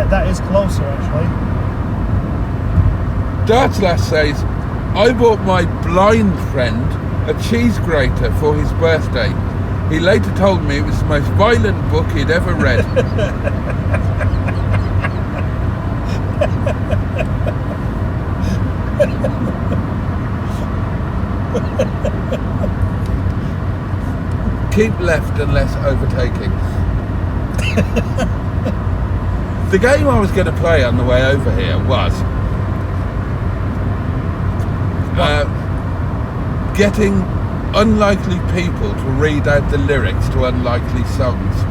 that is closer actually. Dartslash says, I bought my blind friend a cheese grater for his birthday. He later told me it was the most violent book he'd ever read. Keep left unless overtaking. The game I was going to play on the way over here was getting unlikely people to read out the lyrics to unlikely songs.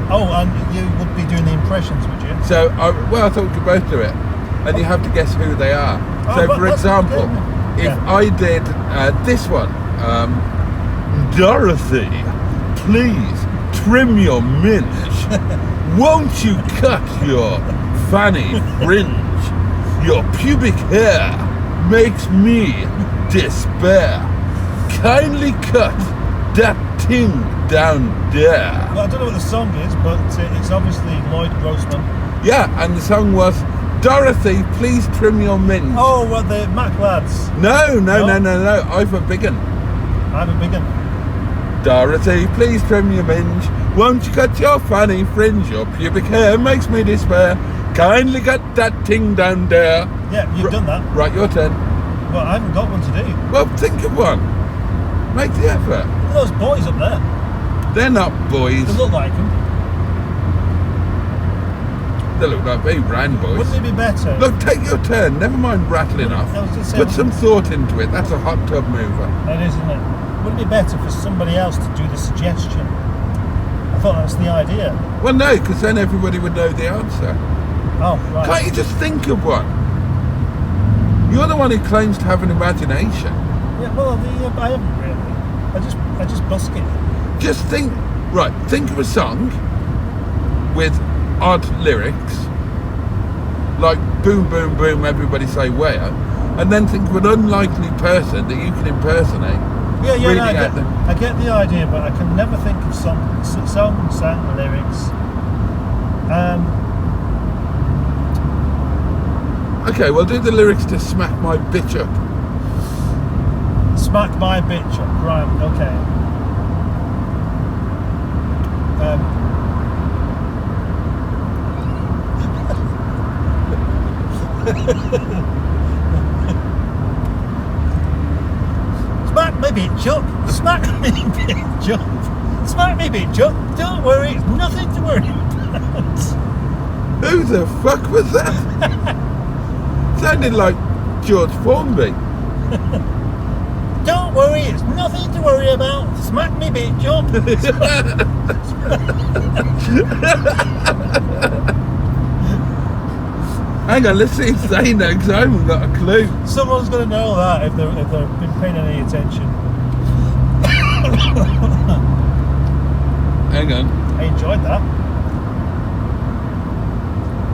Oh, and you would be doing the impressions, would you? So, I thought we could both do it, and you have to guess who they are. Oh, So, but for that's example, good. if Yeah. I did this one, Dorothy, please trim your minge. Won't you cut your fanny fringe? Your pubic hair makes me despair. Kindly cut that thing down there. Well, I don't know what the song is, but it's obviously Lloyd Grossman. Yeah, and the song was Dorothy, please trim your minge. Oh, well, the Mac lads. No. I've a big un. I have a big one. Dorothy, please trim your minge. Won't you cut your fanny fringe? Your pubic hair makes me despair. Kindly cut that thing down there. Yeah, you've done that. Right, your turn. Well, I haven't got one to do. Well, think of one. Make the effort. Look at those boys up there. They're not boys. They look like them. They look like big brown boys. Wouldn't it be better? Look, take your turn. Never mind rattling off. I was gonna say, Put some thought into it. That's a hot tub mover. That is, isn't it? Wouldn't it be better for somebody else to do the suggestion? I thought that's the idea. Well, no, because then everybody would know the answer. Oh, right. Can't you just think of one? You're the one who claims to have an imagination. Yeah, well, I haven't really. I just busk it. Just think, right, think of a song with odd lyrics, like boom, boom, boom, everybody say where, and then think of an unlikely person that you can impersonate. Yeah, no, reading out them. I get the idea, but I can never think of songs and lyrics. Okay, well, do the lyrics to Smack My Bitch Up. Smack my bitch up, right, okay. Smack me bitch up, smack me bitch up, smack me bitch up, don't worry, it's nothing to worry about. Who the fuck was that? Sounded like George Formby. Don't worry, it's nothing to worry about. Smack me bitch up. Hang on, let's see if they know, because I haven't got a clue. Someone's going to know that if they've been paying any attention. Hang on. I enjoyed that.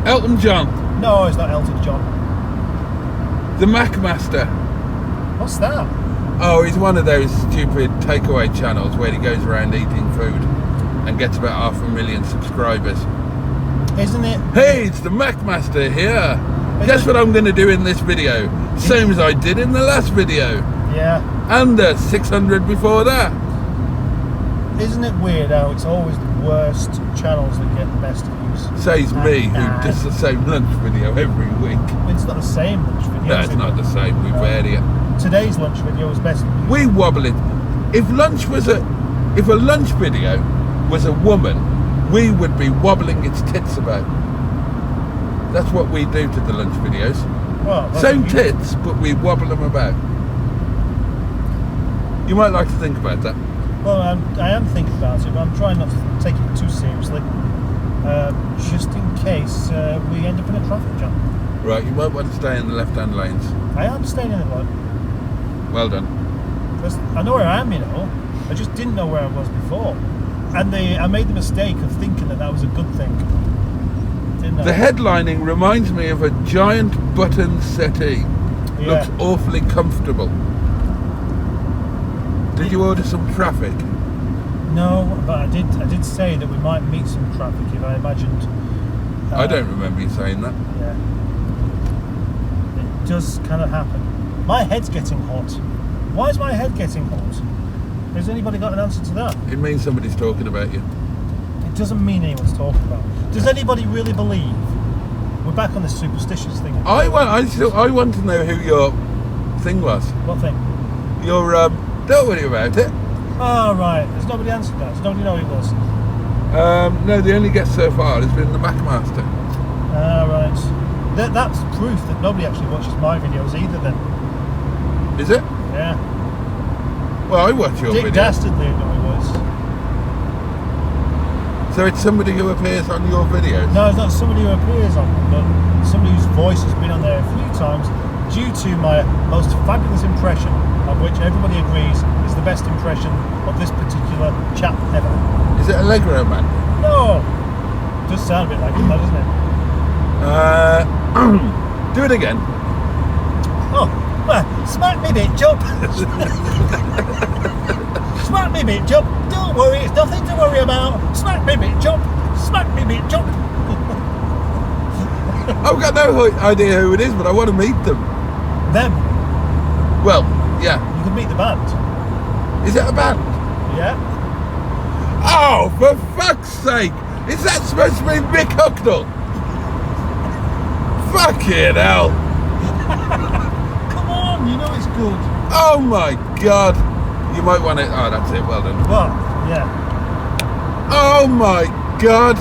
Elton John, No, it's not Elton John. the Mac Master. What's that? Oh, he's one of those stupid takeaway channels where he goes around eating food and gets about 500,000 subscribers. Isn't it? Hey, it's the Mac Master here. Isn't Guess it- what I'm going to do in this video? Same as I did in the last video. Yeah. And 600 before that. Isn't it weird how it's always the worst channels that get the best views? Says me, who does the same lunch video every week. It's not the same lunch video. No, is it's it? not the same. We vary it. Today's lunch video was best. We wobble it. If a lunch video was a woman, we would be wobbling its tits about. That's what we do to the lunch videos. Well, that's Same what you- tits, but we wobble them about. You might like to think about that. Well, I am thinking about it, but I'm trying not to take it too seriously. Just in case we end up in a traffic jam. Right, you might want to stay in the left-hand lanes. I am staying in the line. Well done. I know where I am, you know. I just didn't know where I was before. And I made the mistake of thinking that was a good thing. Didn't I? The headlining reminds me of a giant button settee. Yeah. Looks awfully comfortable. Did you order some traffic? No, but I did say that we might meet some traffic if I imagined. I don't remember you saying that. Yeah. It does kind of happen. My head's getting hot. Why is my head getting hot? Has anybody got an answer to that? It means somebody's talking about you. It doesn't mean anyone's talking about. Does anybody really believe? We're back on this superstitious thing. I want to know who your thing was. What thing? Your don't worry about it. Oh, right. Has nobody answered that? Does nobody know who it was? No, the only guest so far has been the Mac Master. Ah, right. That's proof that nobody actually watches my videos either then. Is it? Yeah. Well, I watch your Dick video. Dastardly knew who it was. So it's somebody who appears on your videos? No, it's not somebody who appears on them, but somebody whose voice has been on there a few times due to my most fabulous impression, of which everybody agrees is the best impression of this particular chap ever. Is it Allegro Man? No! Does sound a bit like it, though, doesn't it? Do it again. Oh, well, smack me bitch up! Smack me bitch up! Don't worry, it's nothing to worry about! Smack me bitch up! Smack me bitch up! I've got no idea who it is, but I want to meet them. Them. Well, yeah. You can meet the band. Is it a band? Yeah? Oh, for fuck's sake! Is that supposed to be Mick Hucknall? Fucking hell! Come on, you know it's good. Oh my god! You might want to. Oh, that's it. Well done. What? Yeah. Oh my god!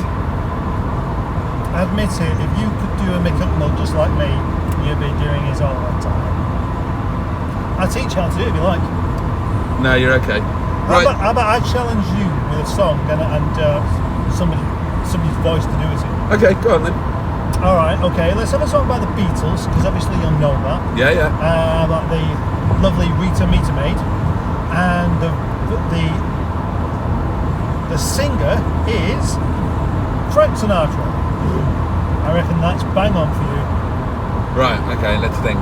Admit it, if you could do a Mick Hucknall just like me, you'd be doing it all the time. I'll teach you how to do it if you like. No, you're okay. How Right. about I challenge you with a song and somebody's voice to do it in? Okay, go on then. Alright, okay, let's have a song by the Beatles, because obviously you'll know that. Yeah, yeah. About the lovely Rita Meter Maid. And the singer is Frank Sinatra. I reckon that's bang on for you. Right, okay, let's think.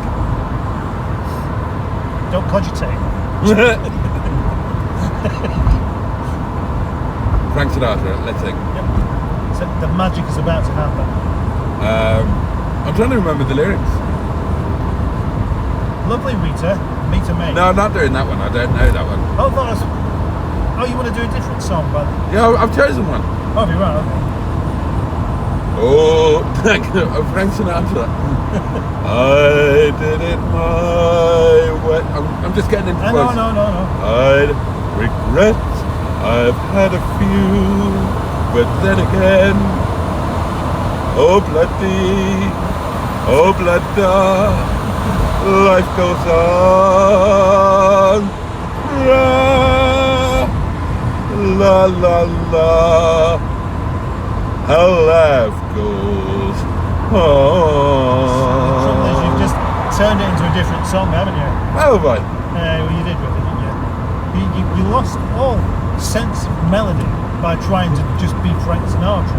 Don't cogitate. Frank Sinatra, let's think. Yep. So the magic is about to happen. I'm trying to remember the lyrics. Lovely Rita, Meter Maid. No, I'm not doing that one. I don't know that one. Oh, you want to do a different song, but Yeah, I've chosen one. oh, you're right. Okay. Oh, thank you. Frank Sinatra. I did it my way. I'm just getting into No. I regret I've had a few, but then again, oh bloody, oh bloody, life goes on. La la la. Love goes The on. trouble is you've just turned it into a different song, haven't you? How have I? Well, you did really, didn't you? You lost all sense of melody by trying to just be Frank Sinatra.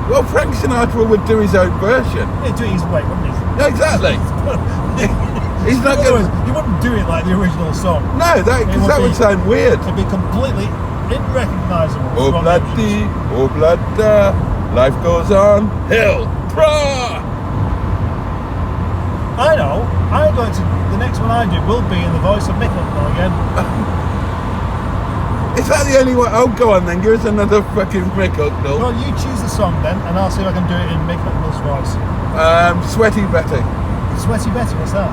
Well, Frank Sinatra would do his own version. He'd do it his way, wouldn't he? Yeah, exactly. He's not going to... You wouldn't do it like the original song. No, because that would sound weird. It'd be completely unrecognisable. Oh, bloody, oh, blood, life goes on. Hill, pra! I know. I'm going to... The next one I do will be in the voice of Mick Hucknall again. Is that the only one? Oh, go on then. Give us another fucking Mick Hucknall. Well, you choose the song then, and I'll see if I can do it in Mick Hucknall's voice. Sweaty Betty. Sweaty Betty, what's that?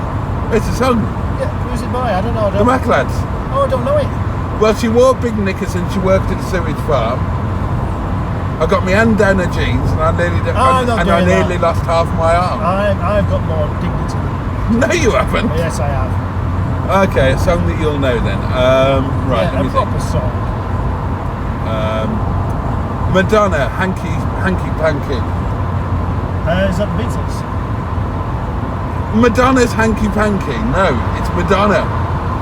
It's a song. Yeah, who's it by? I don't know. The Mac Lads. Oh, I don't know it. Well, she wore big knickers and she worked at a sewage farm. I got my hand down her jeans and I nearly lost half my arm. I've got more dignity than you. No, you haven't. Yes, I have. Okay, a song that you'll know then. Right, Yeah, let a me proper think. song. Madonna, Hanky Panky. Is that the Beatles? Madonna's Hanky Panky. No, it's Madonna.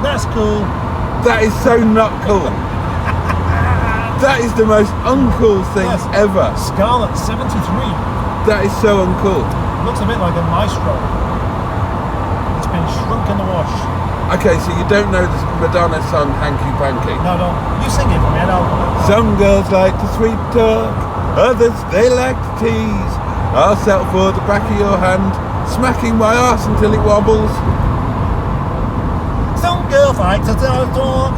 That's cool. That is so not cool. That is the most uncool thing Yes. ever. Scarlet 73. That is so uncool. Looks a bit like a maestro. It's been shrunk in the wash. Okay, so you don't know the Madonna song Hanky Panky. No, don't. You sing it for me and I'll... Some girls like to sweet talk, others they like to tease. I'll settle for the back of your hand, smacking my arse until it wobbles. Some girls like to talk.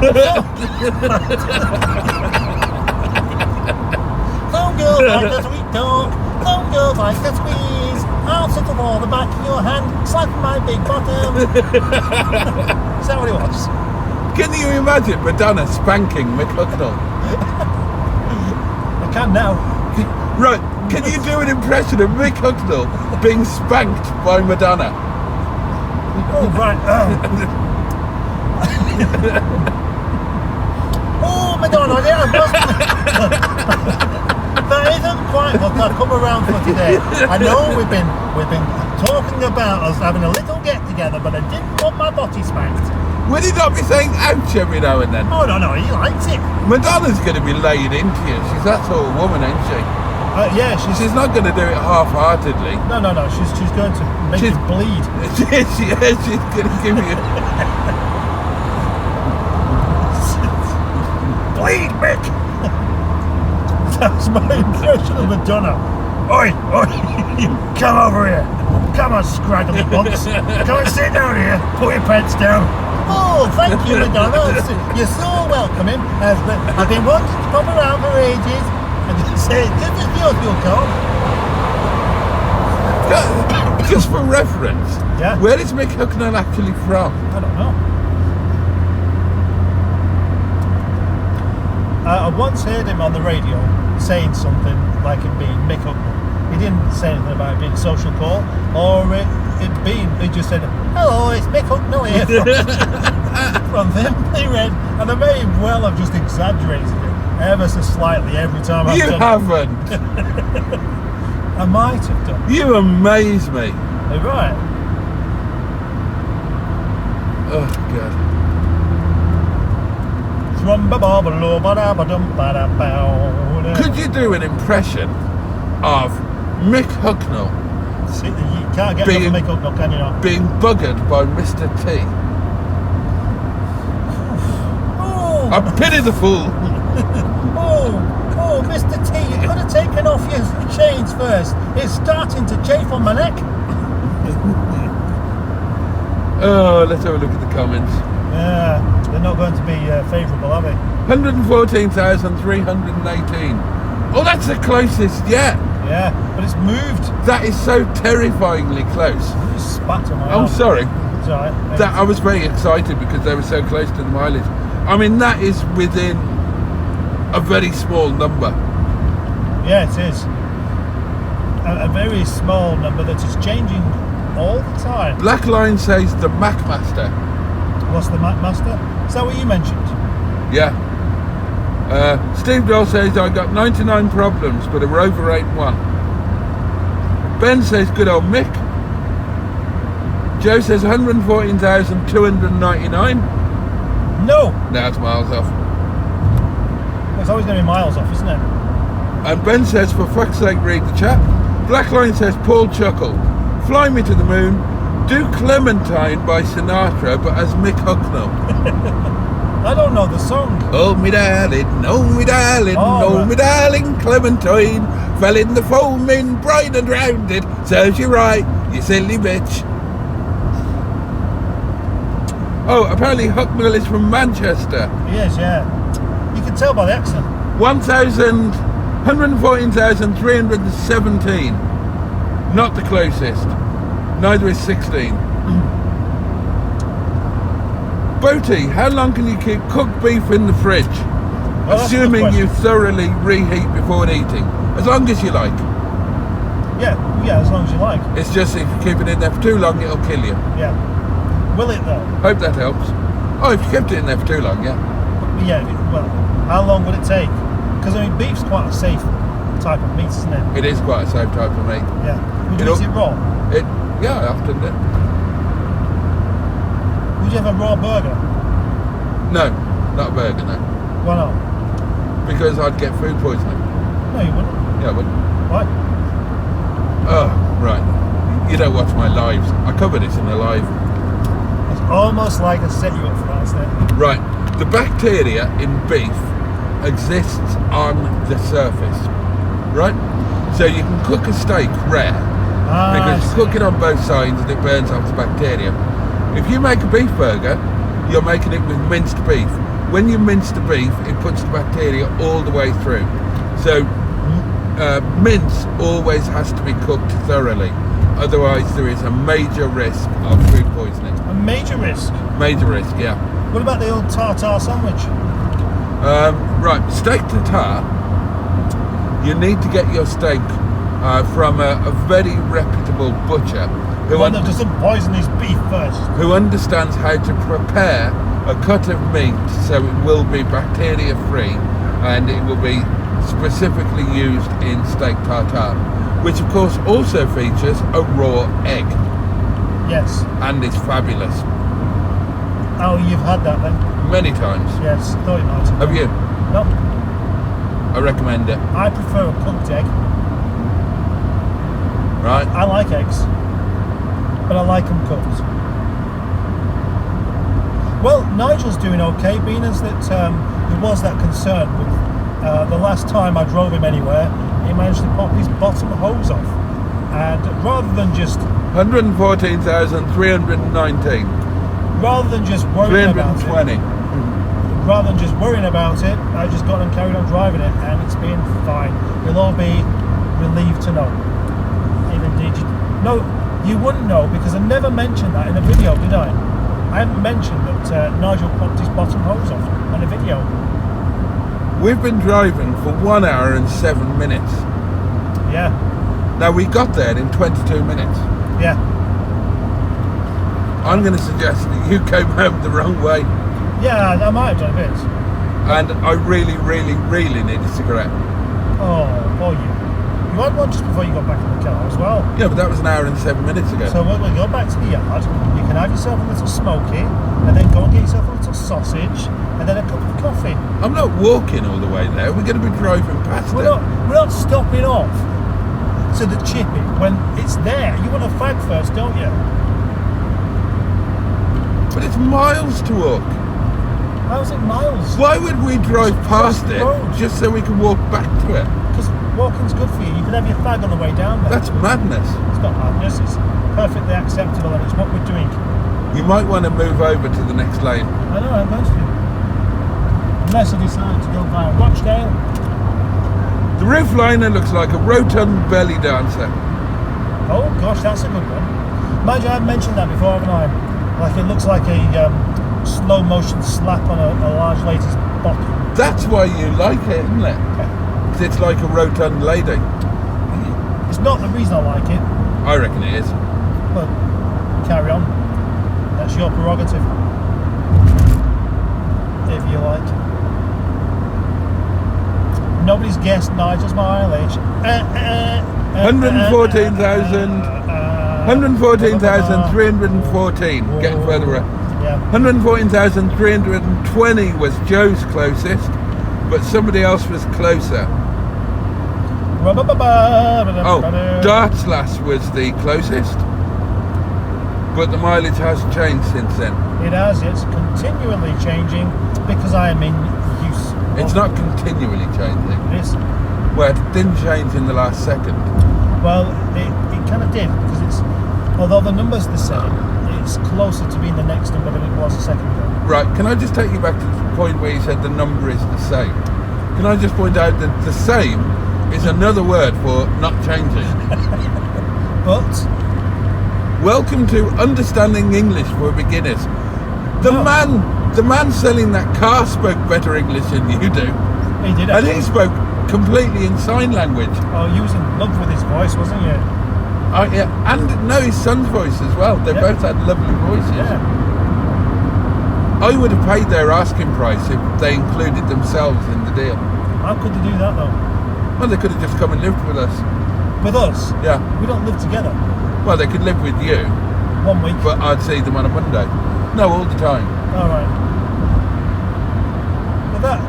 Some girls like to sweet talk. Some girls like to squeeze. I'll settle for the back of your hand, slapping my big bottom. Is that what it was? Can you imagine Madonna spanking Mick Hucknall? I can now. Right, can you do an impression of Mick Hucknall being spanked by Madonna? Oh, right. Oh, Madonna, yeah, that isn't quite what I've come around for today. I know we've been talking about us having a little get together, but I didn't want my body spanked. Will he not be saying ouch every now and then? Oh, no, he likes it. Madonna's going to be laid into you. She's that sort of woman, ain't she? Yeah, She's not going to do it half-heartedly. No, she's going to make you bleed. She's going to give you... Bleed, Mick! That's my impression of Madonna. Oi, come over here. Come on, scraggly bugs. Come and sit down here. Put your pants down. Oh, thank you, Madonna. You're so welcoming. I've been wanting to pop around for ages. And just say, just as yours will come. Just for reference, Yeah? where is Mick Hucknall actually from? I don't know. I once heard him on the radio saying something like it being Mick Hucknall. He didn't say anything about it being a social call, or he just said, hello, it's Mick Hucknall here from Simply Red. And I may well have just exaggerated it ever so slightly every time I've You done haven't. it. I might have done. You amaze me. You're right. Oh, God. Could you do an impression of Mick Hucknall See, you can't get enough of Mick Hucknall, can you not? being buggered by Mr. T? Oh, I pity the fool. oh, Mr. T, you could have taken off your chains first. It's starting to chafe on my neck. Oh, let's have a look at the comments. Yeah, they're not going to be favourable, are they? 114,318. Oh, that's the closest yet. Yeah, but it's moved. That is so terrifyingly close. You just spat on my Oh, arm. sorry. It's all right. That I was very excited because they were so close to the mileage. I mean, that is within a very small number. Yeah, it is. A very small number that is changing all the time. Black Line says the Mac Master. What's the Mac Master? Is that what you mentioned? Yeah. Steve Doll says, I got 99 problems, but a Rover ain't one. Ben says, good old Mick. Joe says 114,299. No! That's miles off. It's always going to be miles off, isn't it? And Ben says, for fuck's sake, read the chat. Blackline says, Paul Chuckle, fly me to the moon, do Clementine by Sinatra, but as Mick Hucknall. I don't know the song. Oh me darling, oh me darling, Clementine, fell in the foaming brine and drowned it, serves you right, you silly bitch. Oh, apparently Hucknall is from Manchester. He is, yeah. You can tell by the accent. 114,317. Not the closest. Neither is 16. Boaty, how long can you keep cooked beef in the fridge? Well, assuming you thoroughly reheat before eating. As long as you like. Yeah, as long as you like. It's just if you keep it in there for too long, it'll kill you. Yeah. Will it though? Hope that helps. Oh, if you kept it in there for too long, yeah. Yeah, well, how long would it take? Because I mean, beef's quite a safe type of meat, isn't it? It is quite a safe type of meat. Yeah. Would you eat it raw? Yeah, I often do. Would you have a raw burger? No, not a burger, no. Why not? Because I'd get food poisoning. No, you wouldn't. Yeah, I would. Why? Oh, right. You don't watch my lives. I cover this in the live. It's almost like I set you up for that, isn't it? Right. The bacteria in beef exists on the surface, right? So you can cook a steak rare because you cook it on both sides and it burns off the bacteria. If you make a beef burger, you're making it with minced beef. When you mince the beef, it puts the bacteria all the way through. So mince always has to be cooked thoroughly. Otherwise, there is a major risk of food poisoning. A major risk? Major risk, yeah. What about the old tartare sandwich? Right, steak tartare, you need to get your steak from a very reputable butcher One that doesn't poison his beef first. who understands how to prepare a cut of meat so it will be bacteria free and it will be specifically used in steak tartare, which of course also features a raw egg. Yes. And is fabulous. Oh, you've had that then? Many times. Yes, thought you might. Have you? No. I recommend it. I prefer a cooked egg. Right? I like eggs, but I like them cooked. Well, Nigel's doing okay, being as that there was that concern with the last time I drove him anywhere, he managed to pop his bottom hose off. And rather than just 114,319. rather than just worrying about it, 320. rather than just worrying about it, I just got and carried on driving it, and it's been fine. You'll all be relieved to know. If indeed no, you wouldn't know because I never mentioned that in a video, did I? I haven't mentioned that Nigel popped his bottom hose off in a video. We've been driving for 1 hour and 7 minutes. Yeah, Now we got there in 22 minutes. yeah. I'm going to suggest that you came home the wrong way, Yeah, I might have done a bit. and I really, really, really need a cigarette. Oh, poor you. You had one just before you got back in the car as well. Yeah, but that was an hour and 7 minutes ago. So we'll go back to the yard, you can have yourself a little smoky, and then go and get yourself a little sausage, and then a cup of coffee. I'm not walking all the way there. We're going to be driving past We're it. not stopping off to the chippy when it's there. You want a fag first, don't you? But it's miles to walk. How's it miles? Why would we drive past it road. just so we can walk back to it? Because walking's good for you. You can have your fag on the way down there. That's madness. It's not madness, it's perfectly acceptable, and it's what we're doing. You might want to move over to the next lane. I know, I'm going to do. Unless I decide to go via Rochdale. The roof liner looks like a rotund belly dancer. Oh gosh, that's a good one. Mind you, I've mentioned that before, haven't I? Like it looks like a slow motion slap on a large lady's bottom. That's why you like it, isn't it? 'Cause it's like a rotund lady. It's not the reason I like it, I reckon it is. but carry on. That's your prerogative. If you like. Please guess Nigel's mileage. 114,314. Getting further up. Yeah. 114,320 was Joe's closest, but somebody else was closer. Oh, Darts Lass was the closest, but the mileage has changed since then. It has. It's continually changing because I am in use. It's not continually changing. It is. Well, it didn't change in the last second. Well, it kind of did because it's, although the number's the same, it's closer to being the next number than it was a second ago. Right, can I just take you back to the point where you said the number is the same? Can I just point out that the same is another word for not changing? But welcome to Understanding English for Beginners. The man selling that car spoke better English than you do. He did, and he spoke completely in sign language. Oh, you was in love with his voice, wasn't you? Oh, yeah, and no, his son's voice as well. They both had lovely voices. Yeah. I would have paid their asking price if they included themselves in the deal. How could they do that though? Well, they could have just come and lived with us. With us? Yeah. We don't live together. Well, they could live with you. 1 week. But I'd see them on a Monday. No, all the time. All right. But that,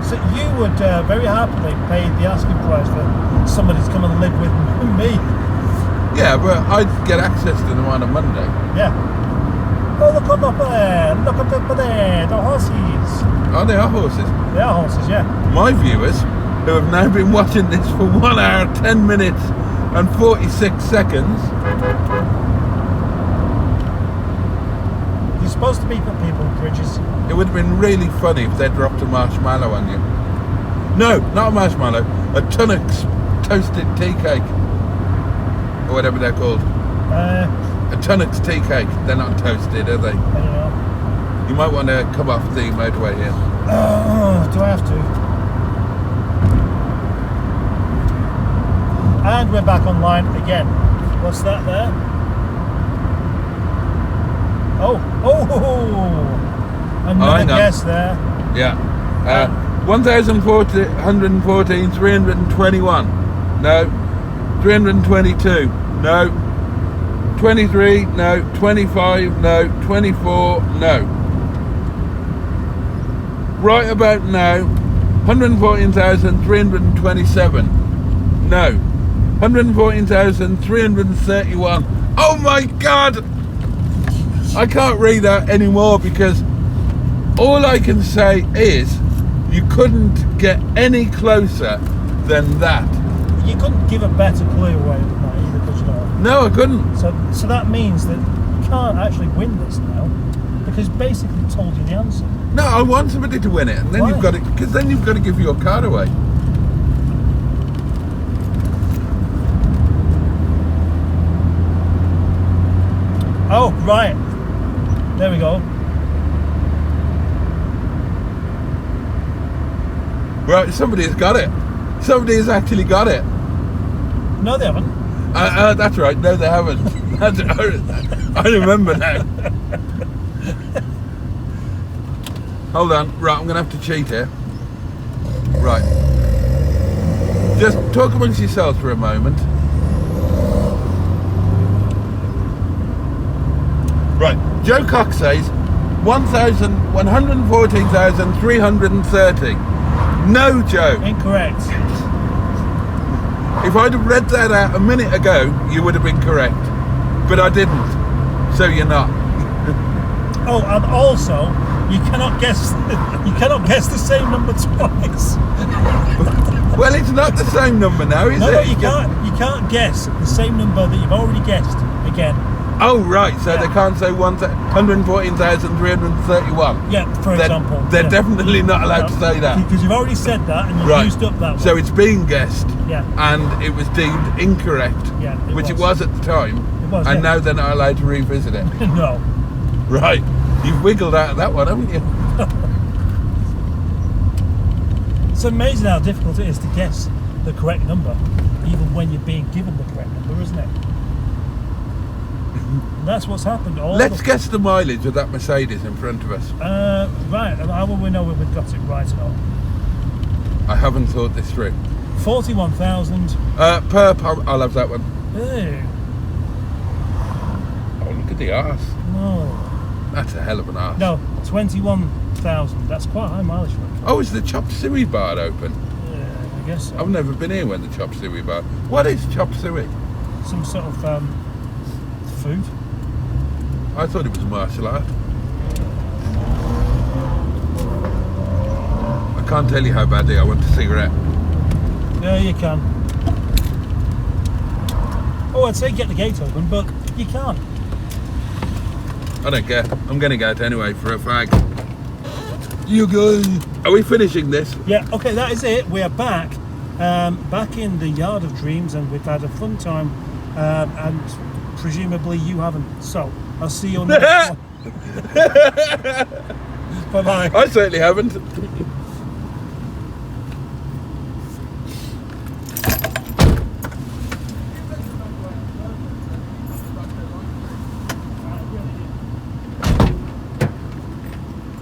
so you would very happily pay the asking price for somebody to come and live with me. Yeah, but I'd get access to them on a Monday. Yeah. Oh, look up there. Look up there. The horses. Oh, they are horses. They are horses, yeah. My viewers, who have now been watching this for 1 hour, 10 minutes and 46 seconds. You're supposed to be for people, Bridges. It would have been really funny if they dropped a marshmallow on you. No, not a marshmallow. A Tunnocks toasted tea cake. Or whatever they're called. A Tunnocks tea cake. They're not toasted, are they? I don't know. You might want to come off the motorway here. Do I have to? And we're back online again. What's that there? Oh! Another guess there. Yeah. 1,414, 321. No. 322. No. 23. No. 25. No. 24. No. Right about now, 114,327. No. 114,331. Oh my God! I can't read that anymore because all I can say is you couldn't get any closer than that. You couldn't give a better clue away than that either, could you not? No, I couldn't. So that means that you can't actually win this now because basically told you the answer. No, I want somebody to win it, and then Why? you've got to, because then you've got to give your card away. Oh, right. There we go. Right, somebody has got it. Somebody has actually got it. No, they haven't. That's right. No, they haven't. I remember now. Hold on. Right, I'm going to have to cheat here. Right. Just talk amongst yourselves for a moment. Right. Joe Cox says 114,330. No, Joe. Incorrect. If I'd have read that out a minute ago, you would have been correct. But I didn't. So you're not. Oh, and also, you cannot guess the same number twice. Well, it's not the same number now, is it? No, you can't guess the same number that you've already guessed again. Oh, right. So they can't say 114,331. Yeah, for example. They're definitely not allowed to say that. Because you've already said that and you've used up that one. So it's been guessed. Yeah. And it was deemed incorrect. Yeah, it was at the time. It was, and now they're not allowed to revisit it. No. Right. You've wiggled out of that one, haven't you? It's amazing how difficult it is to guess the correct number, even when you're being given the correct number, isn't it? And that's what's happened. Let's guess the mileage of that Mercedes in front of us. Right. How will we know if we've got it right or not? I haven't thought this through. 41,000. Perp, I'll have that one. Ew. Oh, look at the arse. No. That's a hell of an arse. No, 21,000. That's quite high mileage for it. Oh, is the chop suey bar open? Yeah, I guess so. I've never been here when the chop suey bar. What is chop suey? Some sort of food. I thought it was a martial art. I can't tell you how badly I want a cigarette. Yeah, you can. Oh, I'd say get the gate open, but you can't. I don't care. I'm going to go out anyway for a fag. You go. Are we finishing this? Yeah, okay, that is it. We are back. Back in the Yard of Dreams, and we've had a fun time. And presumably you haven't. So, I'll see you next one. Bye-bye. I certainly haven't.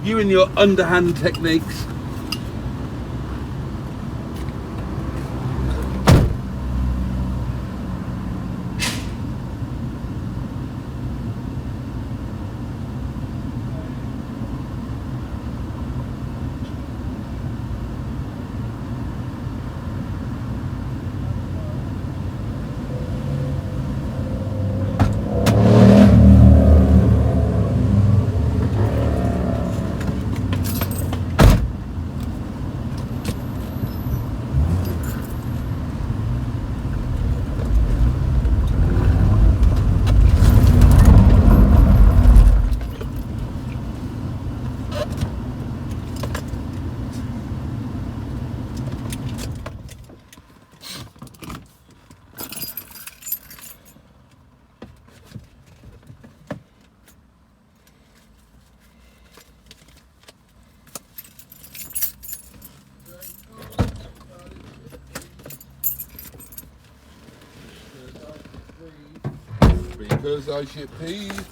You and your underhand techniques.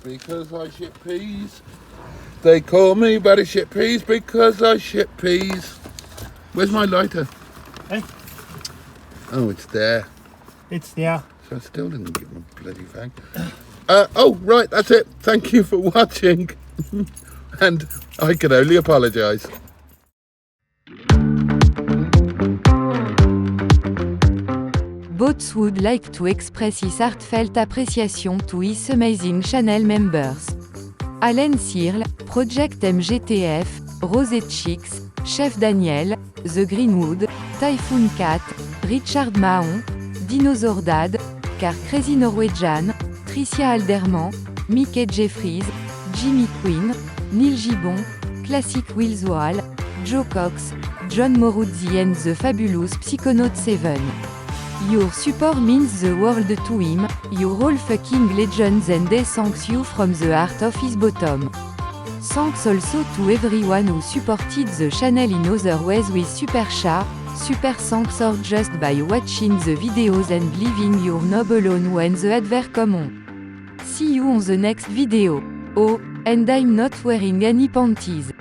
Because I ship peas. They call me Buddy Ship Peas because I ship peas. Where's my lighter? Hey? Oh, it's there. It's there. So I still didn't get my bloody fag. Oh, right, that's it. Thank you for watching. And I can only apologise. Boats would like to express his heartfelt appreciation to his amazing channel members. Alan Searle, Project MGTF, Rosé Chicks, Chef Daniel, The Greenwood, Typhoon Cat, Richard Mahon, Dinosaur Dad, Car Crazy Norwegian, Tricia Alderman, Mickey Jeffries, Jimmy Quinn, Neil Gibbon, Classic Willswall, Joe Cox, John Moruzzi and the Fabulous Psychonaut 7. Your support means the world to him, you're all fucking legends and he thanks you from the heart of his bottom. Thanks also to everyone who supported the channel in other ways with super chat, super thanks or just by watching the videos and leaving your knob alone when the advert come on. See you on the next video. Oh, and I'm not wearing any panties.